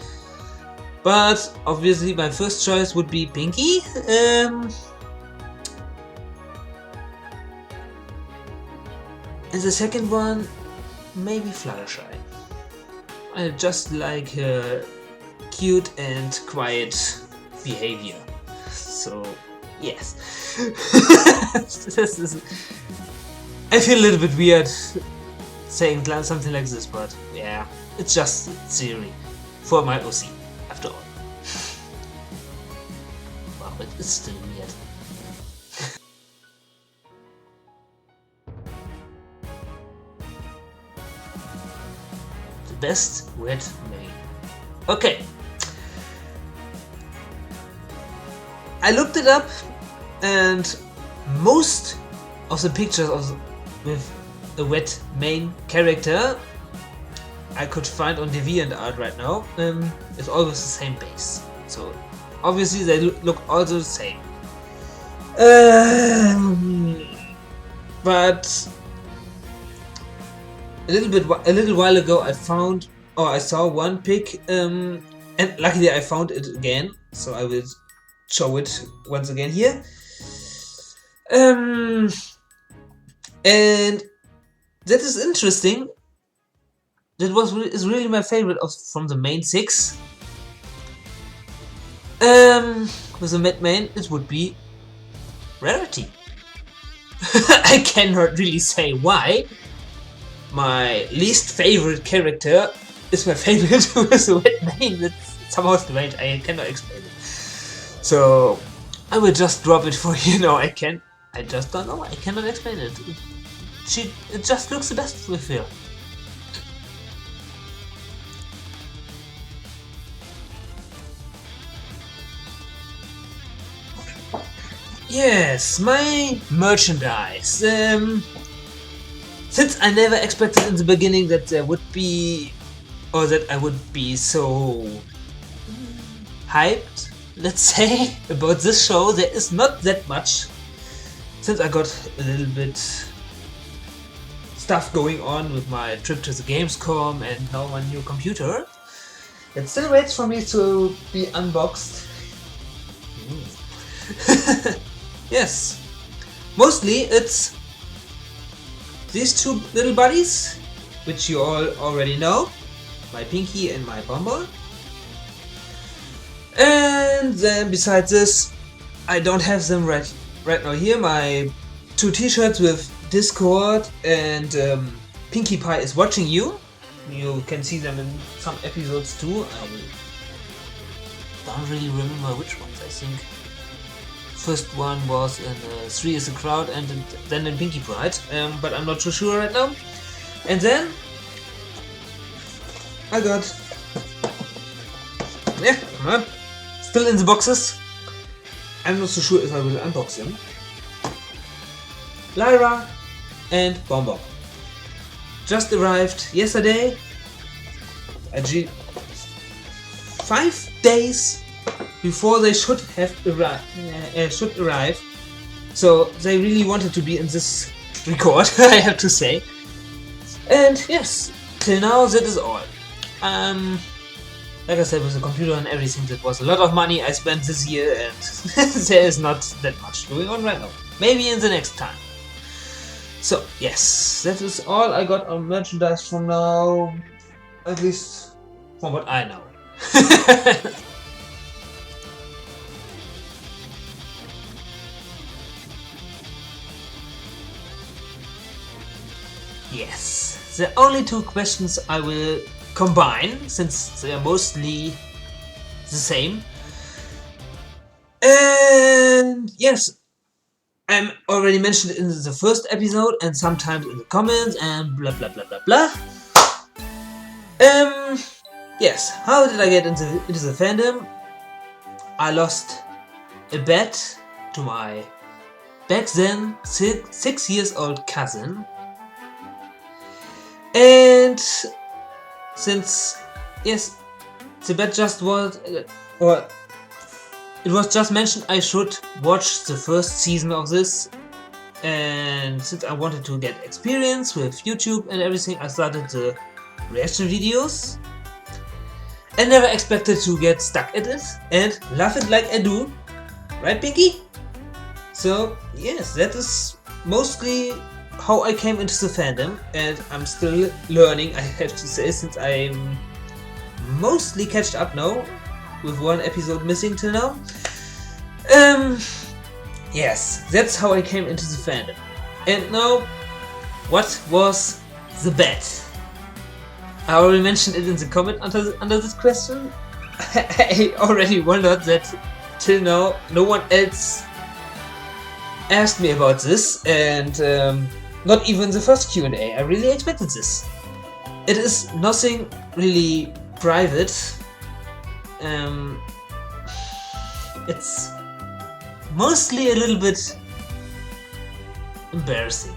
But obviously my first choice would be Pinky. And the second one, maybe Fluttershy. I just like her cute and quiet behavior. So, yes. I feel a little bit weird saying something like this, but yeah, it's just theory for my OC. After all. Wow, but it's still weird. The best wet main. Okay. I looked it up, and most of the pictures with a wet main character I could find on DeviantArt right now, it's always the same base. So obviously they look all the same. But a little while ago I saw one pic, and luckily I found it again, so I will show it once again here. And that is interesting. That is really my favorite from the main 6. With the mid main, it would be Rarity. I cannot really say why. My least favorite character is my favorite with the wet main. That's somehow strange. I cannot explain it. So I will just drop it for you know. I just don't know. I cannot explain it. It just looks the best with her. Yes, my merchandise. Since I never expected in the beginning that there would be, or that I would be so hyped, let's say, about this show, there is not that much. Since I got a little bit stuff going on with my trip to the Gamescom and now my new computer, it still waits for me to be unboxed. Yes, mostly it's these two little buddies, which you all already know, my Pinky and my Bumble. And then besides this, I don't have them right now here, my 2 t-shirts with Discord and Pinkie Pie is watching you. You can see them in some episodes too. I don't really remember which ones. I think first one was in 3 is a Crowd and then in Pinky Pride, but I'm not too sure right now. And then I got, yeah, come on, still in the boxes. I'm not so sure if I will unbox them. Lyra and Bonbon just arrived yesterday. Actually, 5 days before they should arrive. So they really wanted to be in this record, I have to say. And yes, till now that is all. Like I said, with the computer and everything, that was a lot of money I spent this year, and there is not that much going on right now. Maybe in the next time. So yes, that is all I got on merchandise from now, at least from what I know. Yes, the only 2 questions I will combine, since they are mostly the same. And yes, I already mentioned it in the first episode and sometimes in the comments and blah blah blah blah blah. Yes, how did I get into the fandom? I lost a bet to my back then 6 years old cousin. And since, yes, the bet just was, or it was just mentioned I should watch the first season of this, and since I wanted to get experience with YouTube and everything, I started the reaction videos and never expected to get stuck at it and love it like I do, right Pinky? So yes, that is mostly how I came into the fandom, and I'm still learning, I have to say, since I'm mostly catched up now, with 1 episode missing till now. Yes, that's how I came into the fandom. And now, what was the bet? I already mentioned it in the comment under this question. I already wondered that till now no one else asked me about this, and not even the first Q&A. I really expected this. It is nothing really private. It's mostly a little bit embarrassing.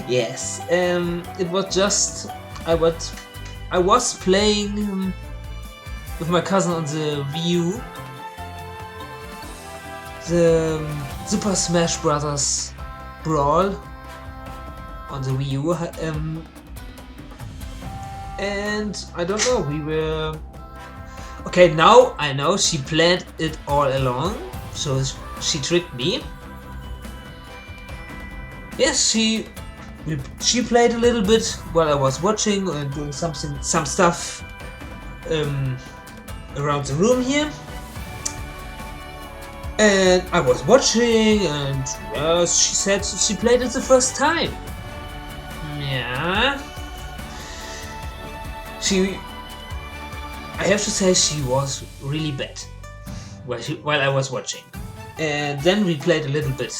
Yes, it was just I was playing with my cousin on the Wii U, the Super Smash Bros. Brawl on the Wii U, and I don't know, we were... Okay, now I know she planned it all along, so she tricked me. Yes, she played a little bit while I was watching and doing some stuff around the room here. And I was watching, and she said she played it the first time. Yeah. I have to say she was really bad while I was watching. And then we played a little bit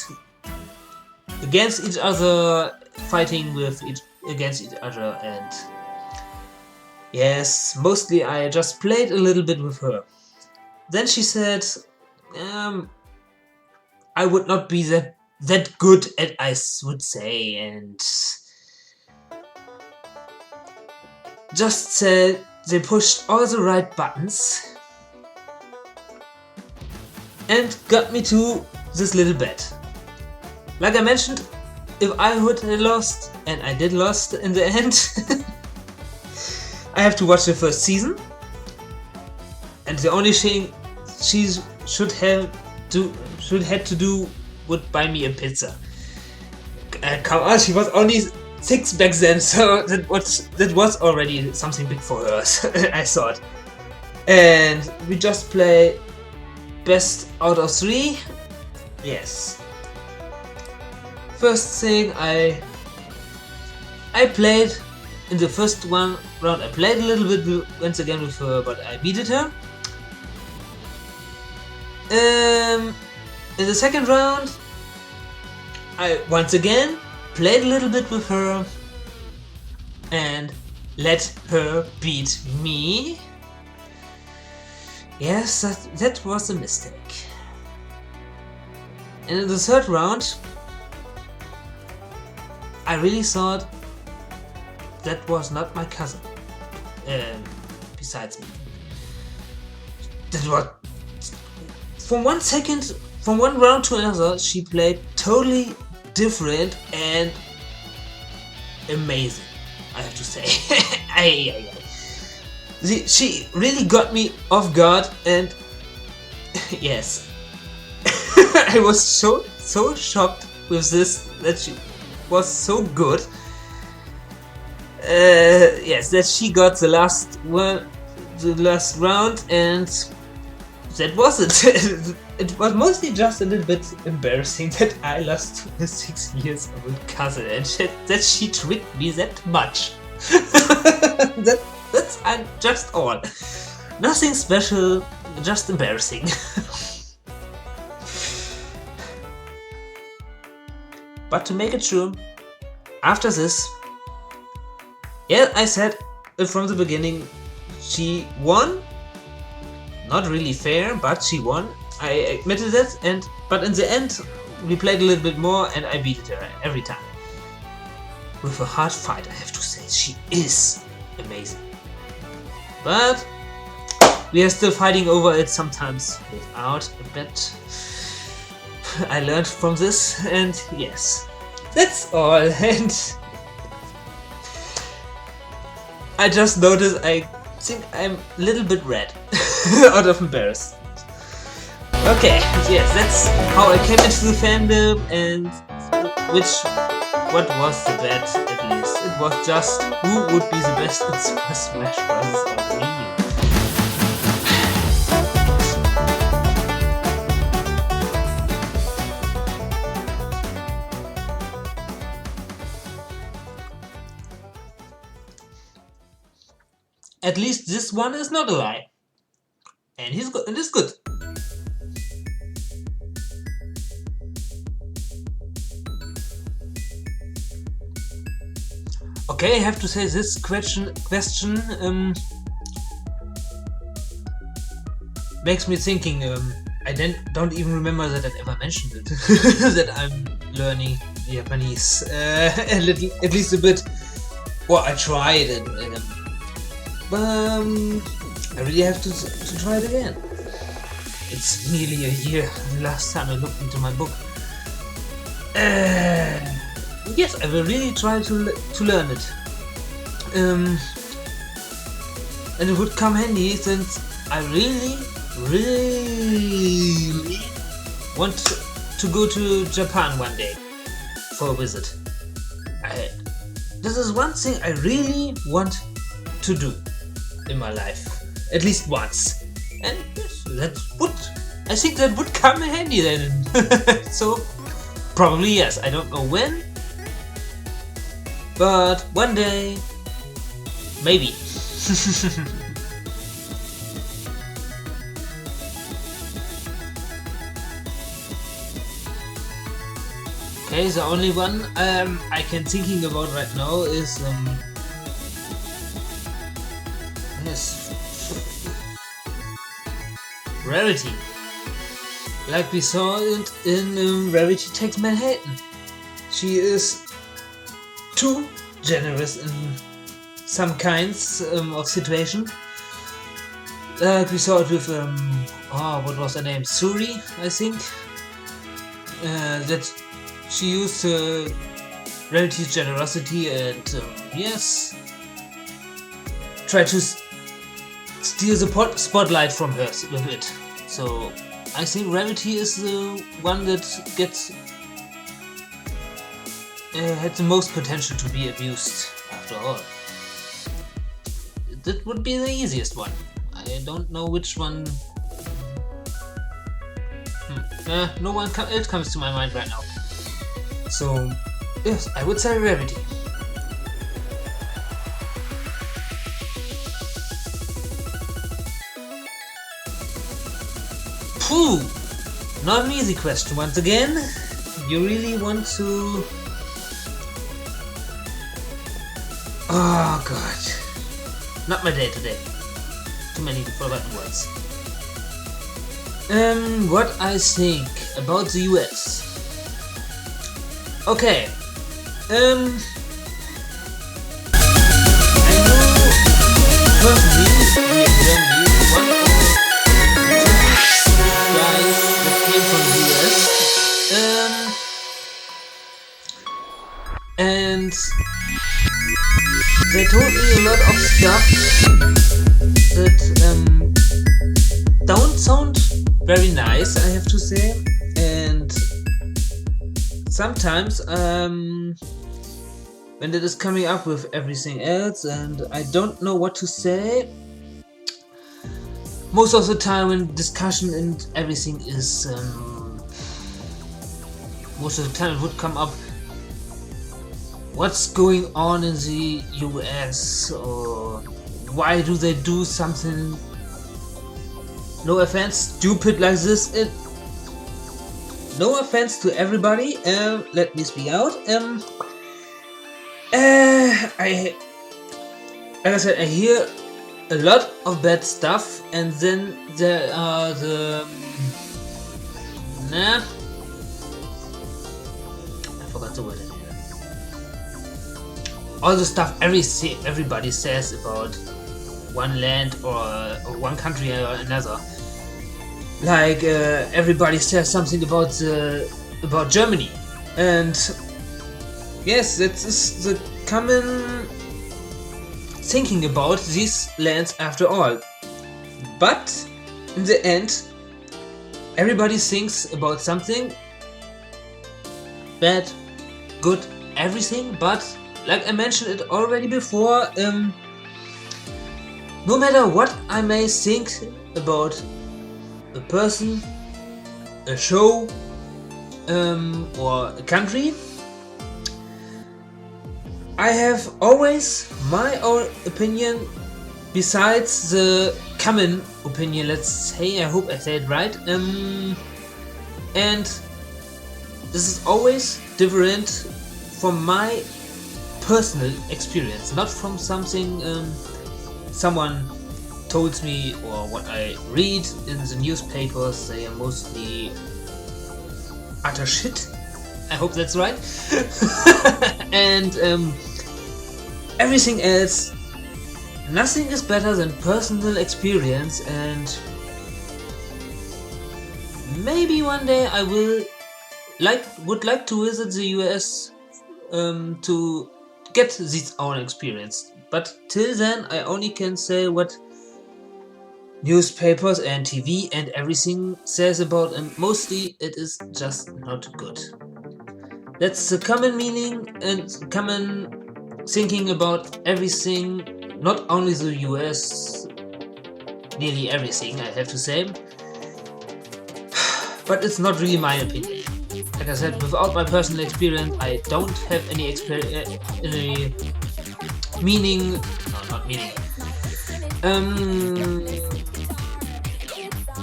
against each other, fighting against each other, and yes, mostly I just played a little bit with her. Then she said, I would not be that good at, I would say, and just said they pushed all the right buttons and got me to this little bet. Like I mentioned, if I would have lost, and I did lost in the end, I have to watch the first season, and the only thing she should have to do would buy me a pizza. Come on, she was only 6 back then, so that was already something big for her, I thought. And we just play best out of 3. Yes. First thing I played in the first round. I played a little bit once again with her, but I beated her. In the second round, I once again played a little bit with her and let her beat me. Yes, that was a mistake. And in the third round, I really thought that was not my cousin. Besides me. That was... From one round to another, she played totally different and amazing, I have to say. She really got me off guard, and yes, I was so shocked with this, that she was so good. Yes, that she got the last round, and that was it. It was mostly just a little bit embarrassing that I lost to a 6 years old cousin, and that she tricked me that much. That's just all. Nothing special, just embarrassing. But to make it true, after this, yeah, I said from the beginning, she won. Not really fair, but she won. I admitted it, but in the end, we played a little bit more, and I beat her every time. With a hard fight, I have to say, she is amazing. But we are still fighting over it sometimes without a bet. I learned from this, and yes, that's all. And I just noticed I think I'm a little bit red out of embarrassment. Okay, yes, that's how I came into the fandom, and what was the bet, at least. It was just who would be the best in Super Smash Bros. On Wii U. At least this one is not a lie. And he's good, and it's good. Okay, I have to say this question makes me thinking. I don't even remember that I ever mentioned it. That I'm learning Japanese at least a bit. Well, I tried it, I really have to try it again. It's nearly a year last time I looked into my book. Yes, I will really try to learn it. And it would come handy since I really want to go to Japan one day for a visit. This is one thing I really want to do in my life, at least once. And yes, I think that would come handy then. So probably yes, I don't know when, but one day, maybe. Okay, the only one I can thinking about right now is yes, Rarity. Like we saw it in Rarity Takes Manhattan. She is too generous in some kinds of situation. Like we saw it with what was her name? Suri, I think. That she used Rarity's generosity and yes, try to steal the spotlight from her with it. So I think Rarity is the one that had the most potential to be abused after all. That would be the easiest one. I don't know which one. No one else comes to my mind right now. So yes, I would say Rarity. Phew! Not an easy question once again. You really want to... Oh god. Not my day today. Too many forgotten words. What I think about the US. Okay. I know personally here in Germany one or two guys that came from the US. And they told me a lot of stuff that don't sound very nice, I have to say. And sometimes when it is coming up with everything else and I don't know what to say, most of the time when discussion and everything is most of the time it would come up what's going on in the US or why do they do something, no offense, stupid like this. No offense to everybody, let me speak out. Like I said, I hear a lot of bad stuff, and then there are the I forgot the word. All the stuff everybody says about one land or one country or another. Like everybody says something about Germany, and yes, that is the common thinking about these lands after all. But in the end, everybody thinks about something bad, good, everything. But like I mentioned it already before, no matter what I may think about a person, a show, or a country, I have always my own opinion besides the common opinion, let's say. I hope I say it right. And this is always different from my personal experience, not from something someone told me or what I read in the newspapers. They are mostly utter shit. I hope that's right. And everything else, nothing is better than personal experience, and maybe one day I would like to visit the US to get this own experience. But till then, I only can say what newspapers and TV and everything says about, and mostly it is just not good. That's the common meaning and common thinking about everything, not only the US, nearly everything, I have to say. But it's not really my opinion. Like I said, without my personal experience, I don't have any meaning. No, not meaning.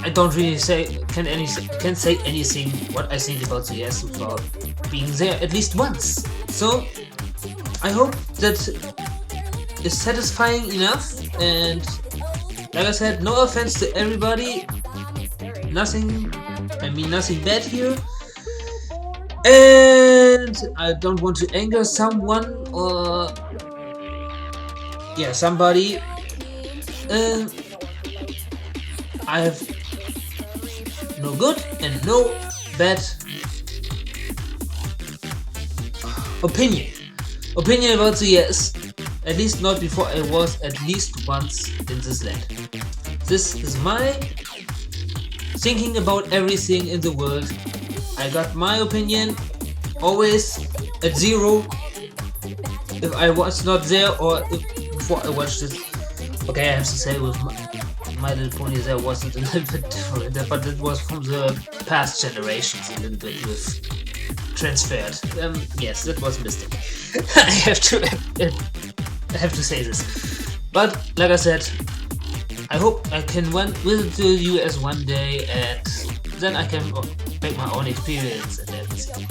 I don't really can say anything what I think about the US without being there at least once. So I hope that is satisfying enough. And like I said, no offense to everybody. Nothing bad here. And I don't want to anger someone or somebody. I have no good and no bad opinion about the US, at least not before I was at least once in this land. This is my thinking about everything in the world. I got my opinion always at zero if I was not there or before I watched it. Okay, I have to say with My Little Pony there wasn't a little bit different, but it was from the past generations a little bit with transferred. Yes, that was a mistake. I have to say this. But like I said, I hope I can visit the US one day, and then I can reflect my own experience and everything.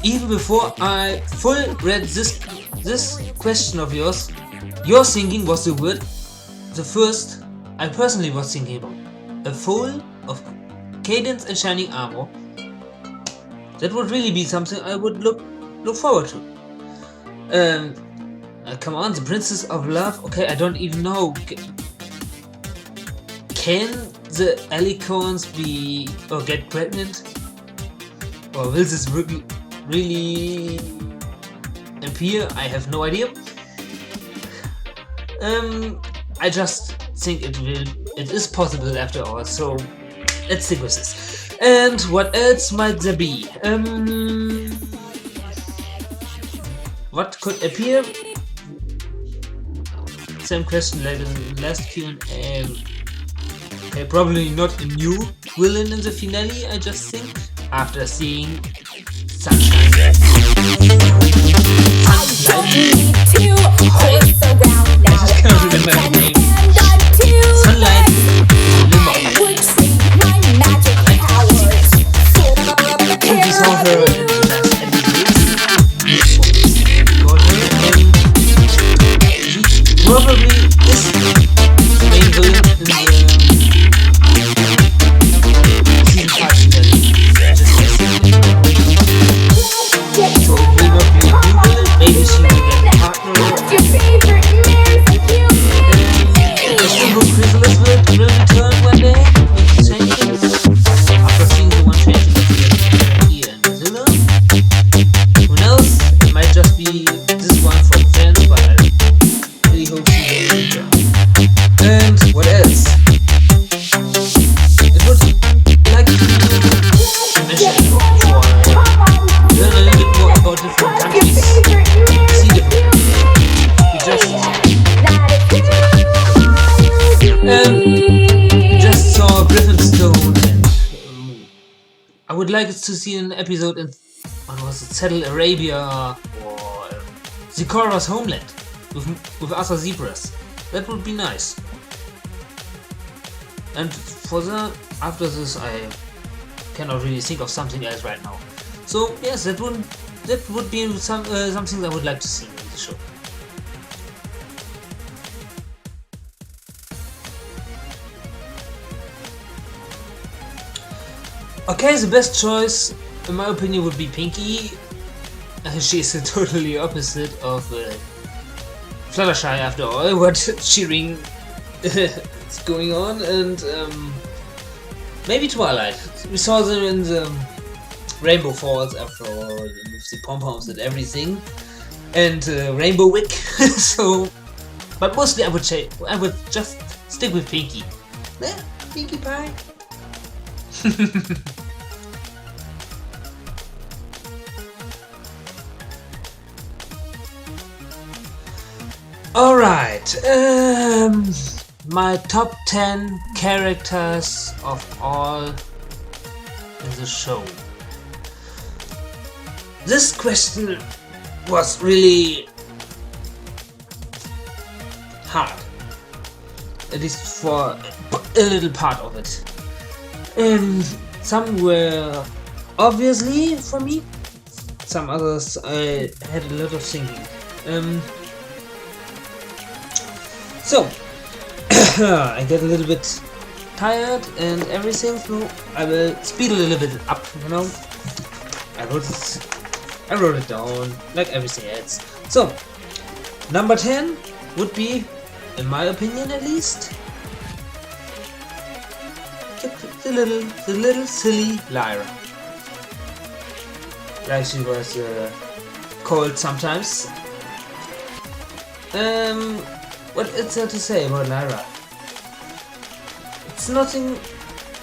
Even before I full read this question of yours, your thinking was the first I personally was thinking about. A full of Cadence and Shining Armor. That would really be something I would look forward to. Come on, the Princess of Love. Okay, I don't even know. Can the Alicorns be or get pregnant? Or will this really appear? I have no idea. I just think it is possible after all, so let's stick with this. And what else might there be? What could appear? Same question like in the last Q&A. Okay, probably not a new villain in the finale, I just think, after seeing Sunshine. Sunlight Limbo. We saw her in the last episode. Probably is the main villain in the season 5 finale. So it will not be a new villain. Maybe she will get a partner. Chrysalis will return one day with changes. After seeing the one change here and Zilla. Who knows? It might just be this one from friends, but I really hope she will return. And what else? It would like to mention learn a little bit more about different countries. See different. We just saw Griffinstone, and I would like to see an episode in Saddle Arabia or Zikora's homeland with other zebras. That would be nice. And after this, I cannot really think of something else right now. So yes, that would be something I would like to see in the show. Okay, the best choice, in my opinion, would be Pinkie. She's the totally opposite of Fluttershy after all, what cheering is going on, and maybe Twilight. We saw them in the Rainbow Falls after all, with the pom-poms and everything, and Rainbow Wick. So, but mostly I would just stick with Pinkie. Yeah, Pinkie Pie. Alright, my top 10 characters of all in the show. This question was really hard, at least for a little part of it. Some were obviously for me, some others I had a lot of thinking. So, I get a little bit tired and everything, so I will speed a little bit up, you know. I wrote it down, like everything else. So, number 10 would be, in my opinion at least, the little silly Lyra. Like she was called sometimes. What is there to say about Lyra? It's nothing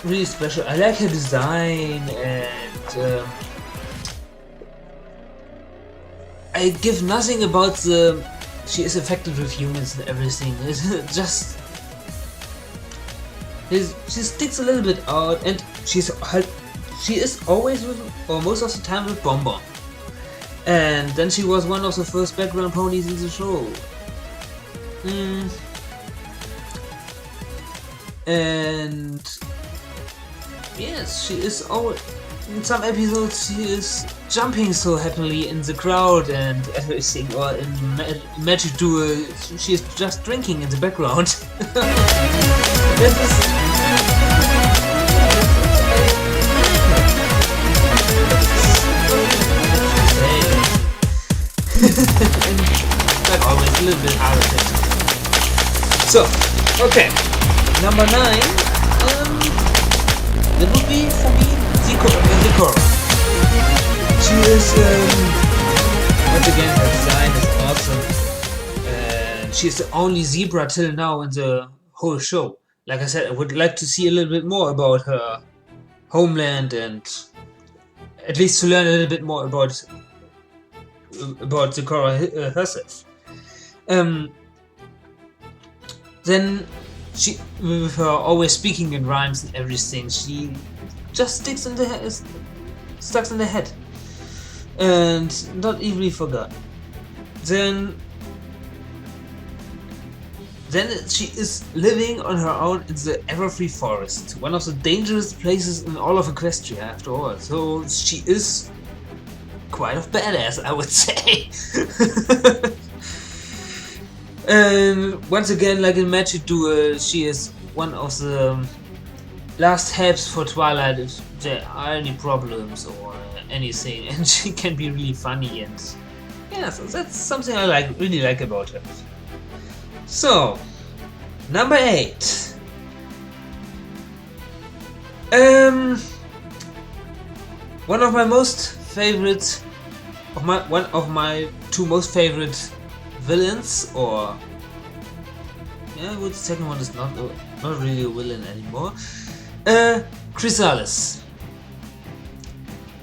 really special. I like her design, and I give nothing about she is affected with humans and everything. It's just she sticks a little bit out, and she is always with, or most of the time, with Bonbon. And then she was one of the first background ponies in the show. And yes, she is always, in some episodes she is jumping so happily in the crowd and everything, or in Magic Duel she is just drinking in the background. This is like always a little bit out of it. So, okay, number 9, that would be for me Zecora. She is, once again, her design is awesome, and she's the only zebra till now in the whole show. Like I said, I would like to see a little bit more about her homeland, and at least to learn a little bit more about Zecora herself. Then she, with her always speaking in rhymes and everything, she just stuck in the head and not easily forgot. Then she is living on her own in the Everfree Forest, one of the dangerous places in all of Equestria after all. So she is quite a badass, I would say. And once again, like in Magic Duel, she is one of the last helps for Twilight if there are any problems or anything, and she can be really funny, and yeah, so that's something I really like about her. So, number 8. One of my most favorite, one of my 2 most favorite villains, or yeah, the second one is not really a villain anymore. Chrysalis.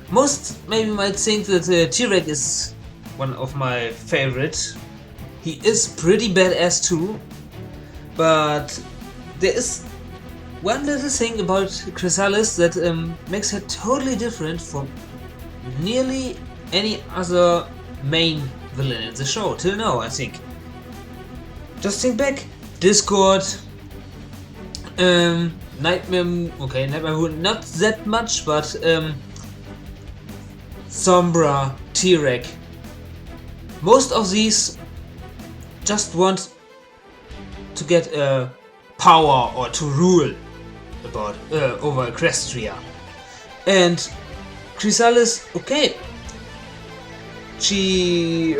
Most maybe might think that T-Rex is one of my favorite. He is pretty badass too, but there is one little thing about Chrysalis that makes her totally different from nearly any other main villain in the show till now, I think. Just think back. Discord, Nightmare, okay, Nightmare Moon, not that much, but Sombra, T-Rex. Most of these just want to get power or to rule over Equestria. And Chrysalis, okay, she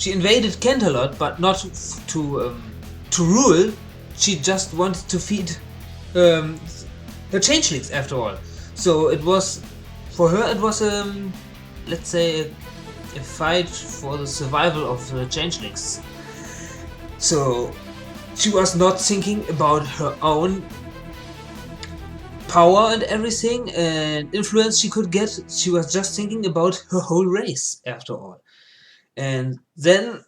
invaded Canterlot, but not to rule. She just wanted to feed her changelings after all. So it was, for her, it was let's say a fight for the survival of the changelings. So she was not thinking about her own power and everything and influence she could get. She was just thinking about her whole race after all. And then,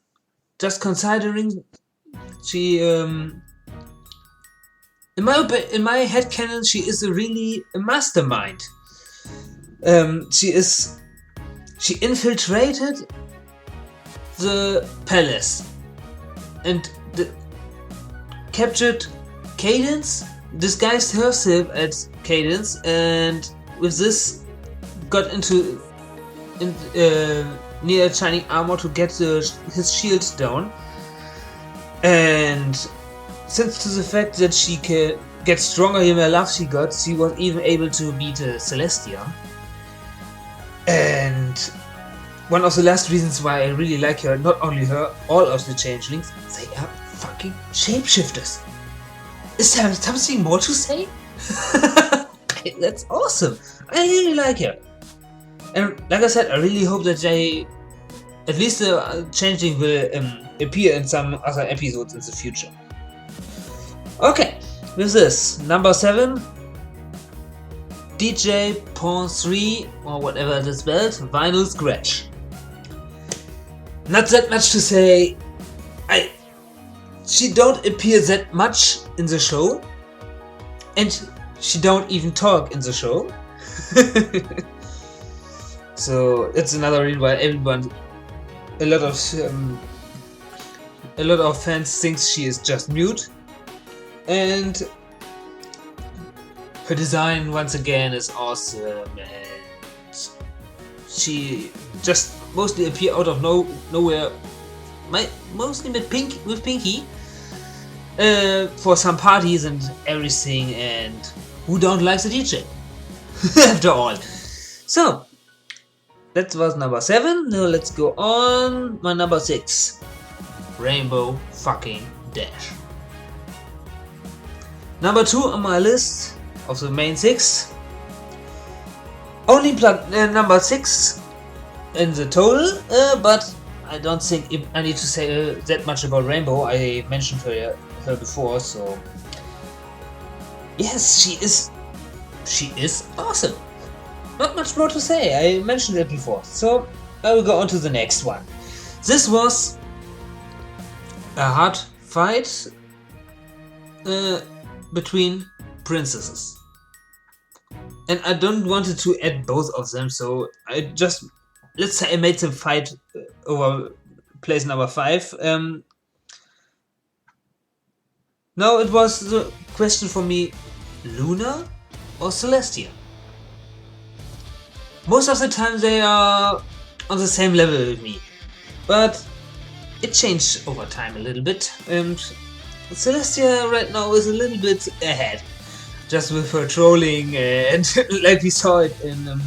just considering, she, in my headcanon, she is really a mastermind. She infiltrated the palace and captured Cadance, disguised herself as Cadance, and with this got into near shining armor to get his shield down. And since to the fact that she can get stronger the more love she got, she was even able to beat Celestia. And one of the last reasons why I really like her, not only her, all of the changelings, they are fucking shapeshifters. Is there something more to say? That's awesome. I really like her. And like I said, I really hope that at least the changeling will appear in some other episodes in the future. Okay, with this, number 7, DJ Pawn 3, or whatever it is spelled, Vinyl Scratch. Not that much to say. She don't appear that much in the show, and she don't even talk in the show. So it's another reason why a lot of a lot of fans think she is just mute, and her design once again is awesome, and she just mostly appear out of nowhere, mostly with Pinky, for some parties and everything, and who don't like the DJ after all. So that was number 7. Now let's go on. My number 6, Rainbow fucking Dash. Number 2 on my list of the main 6. Only number 6 in the total, but I don't think I need to say that much about Rainbow. I mentioned her before, so yes, she is awesome. Not much more to say. I mentioned it before, so I will go on to the next one. This was a hard fight between princesses, and I don't wanted to add both of them, so I just, let's say I made them fight over place number 5. Now it was the question for me, Luna or Celestia? Most of the time they are on the same level with me, but it changed over time a little bit, and Celestia right now is a little bit ahead, just with her trolling, and like we saw it in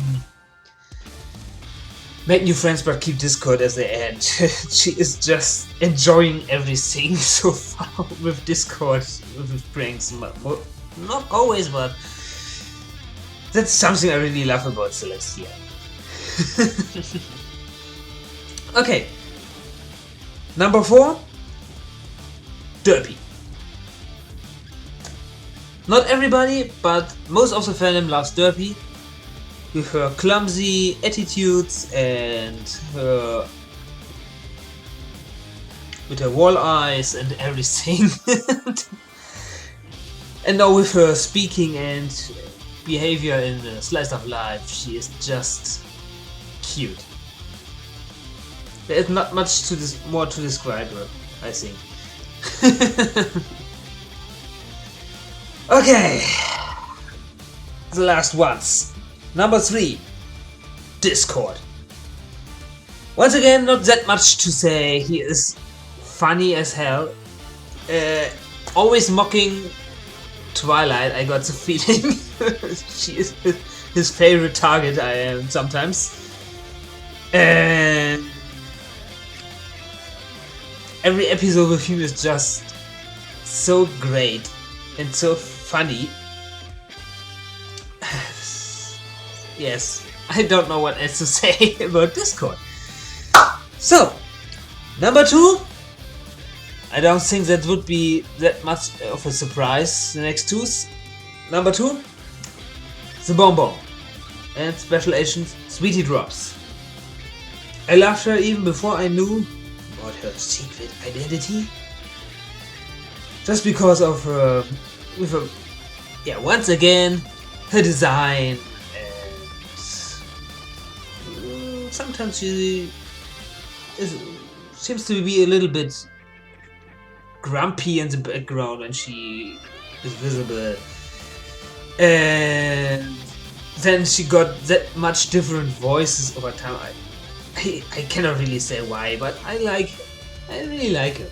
Make New Friends but Keep Discord as the end. She is just enjoying everything so far with Discord, with pranks. Not always, but that's something I really love about Celestia. Okay. Number 4, Derpy. Not everybody, but most of the fandom loves Derpy, with her clumsy attitudes and with her wall eyes and everything. And now with her speaking and behavior in the Slice of Life, she is just cute. There is not much more to describe her, I think. Okay, the last ones. Number 3, Discord. Once again, not that much to say. He is funny as hell. Always mocking Twilight, I got the feeling. She is his favorite target, I am sometimes. And every episode with him is just so great and so funny. Yes, I don't know what else to say about Discord. So, number 2, I don't think that would be that much of a surprise. The next 2's. Number 2, the Bonbon and Special Agent Sweetie Drops. I loved her even before I knew about her secret identity. Just because of her, once again, her design. Sometimes she seems to be a little bit grumpy in the background when she is visible, and then she got that much different voices over time. I cannot really say why, but I really like her.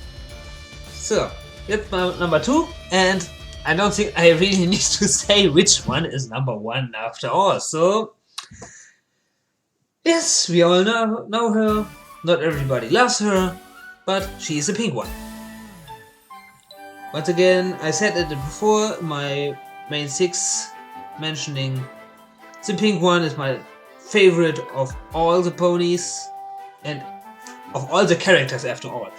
So that's my number 2, and I don't think I really need to say which one is number 1 after all. So yes, we all know her. Not everybody loves her, but she is a pink one. Once again, I said it before, my main 6, mentioning the pink one is my favorite of all the ponies and of all the characters after all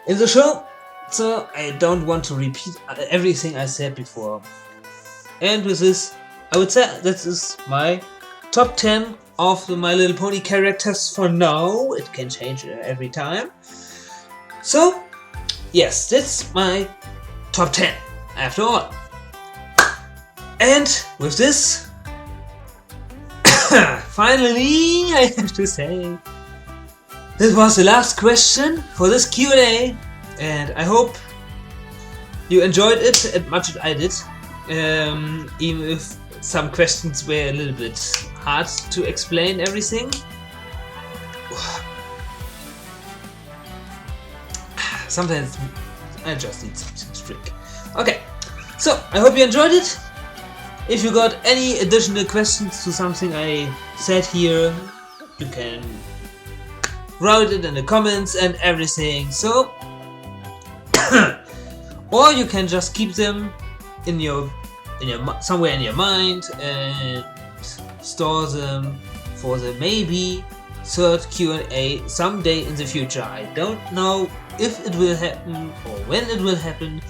in the show. So I don't want to repeat everything I said before. And with this, I would say this is my top 10 of the My Little Pony characters for now. It can change every time. So, yes, that's my top 10 after all. And with this, finally, I have to say, this was the last question for this Q&A And I hope you enjoyed it as much as I did, even if some questions were a little bit hard to explain everything. Sometimes I just need something to drink. Okay, so I hope you enjoyed it. If you got any additional questions to something I said here, you can write it in the comments and everything. So, or you can just keep them in your somewhere in your mind and store them for the maybe third Q&A someday in the future. I don't know if it will happen or when it will happen.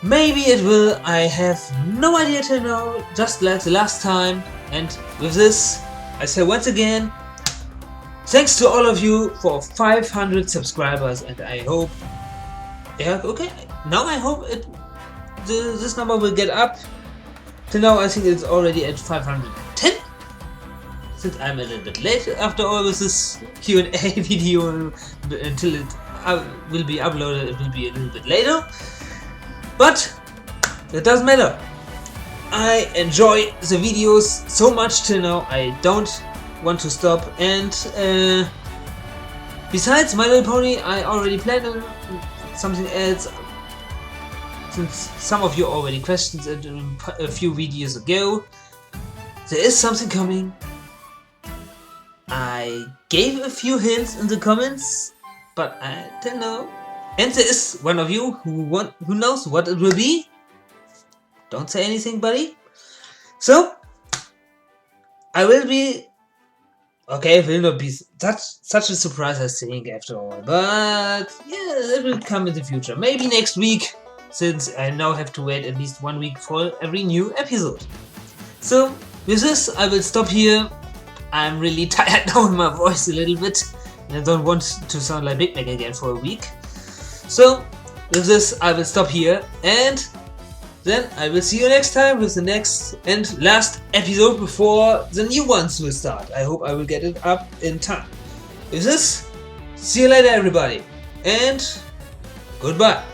Maybe it will, I have no idea till now, just like the last time. And with this, I say once again, thanks to all of you for 500 subscribers, and I hope, yeah, okay, now I hope this number will get up. Till now I think it's already at 510. Since I'm a little bit late after all with this Q&A video, until it will be uploaded, it will be a little bit later. But it doesn't matter. I enjoy the videos so much till now, I don't want to stop. And besides My Little Pony, I already planned on something else. Since some of you already questioned it a few videos ago, there is something coming. I gave a few hints in the comments, but I don't know. And there is one of you who knows what it will be. Don't say anything, buddy. So I will be okay. It will not be such a surprise, I think, after all. But yeah, it will come in the future. Maybe next week, since I now have to wait at least 1 week for every new episode. So with this, I will stop here. I'm really tired now in my voice a little bit, and I don't want to sound like Big Mac again for a week. So with this, I will stop here, and then I will see you next time with the next and last episode before the new ones will start. I hope I will get it up in time. With this, see you later everybody, and goodbye.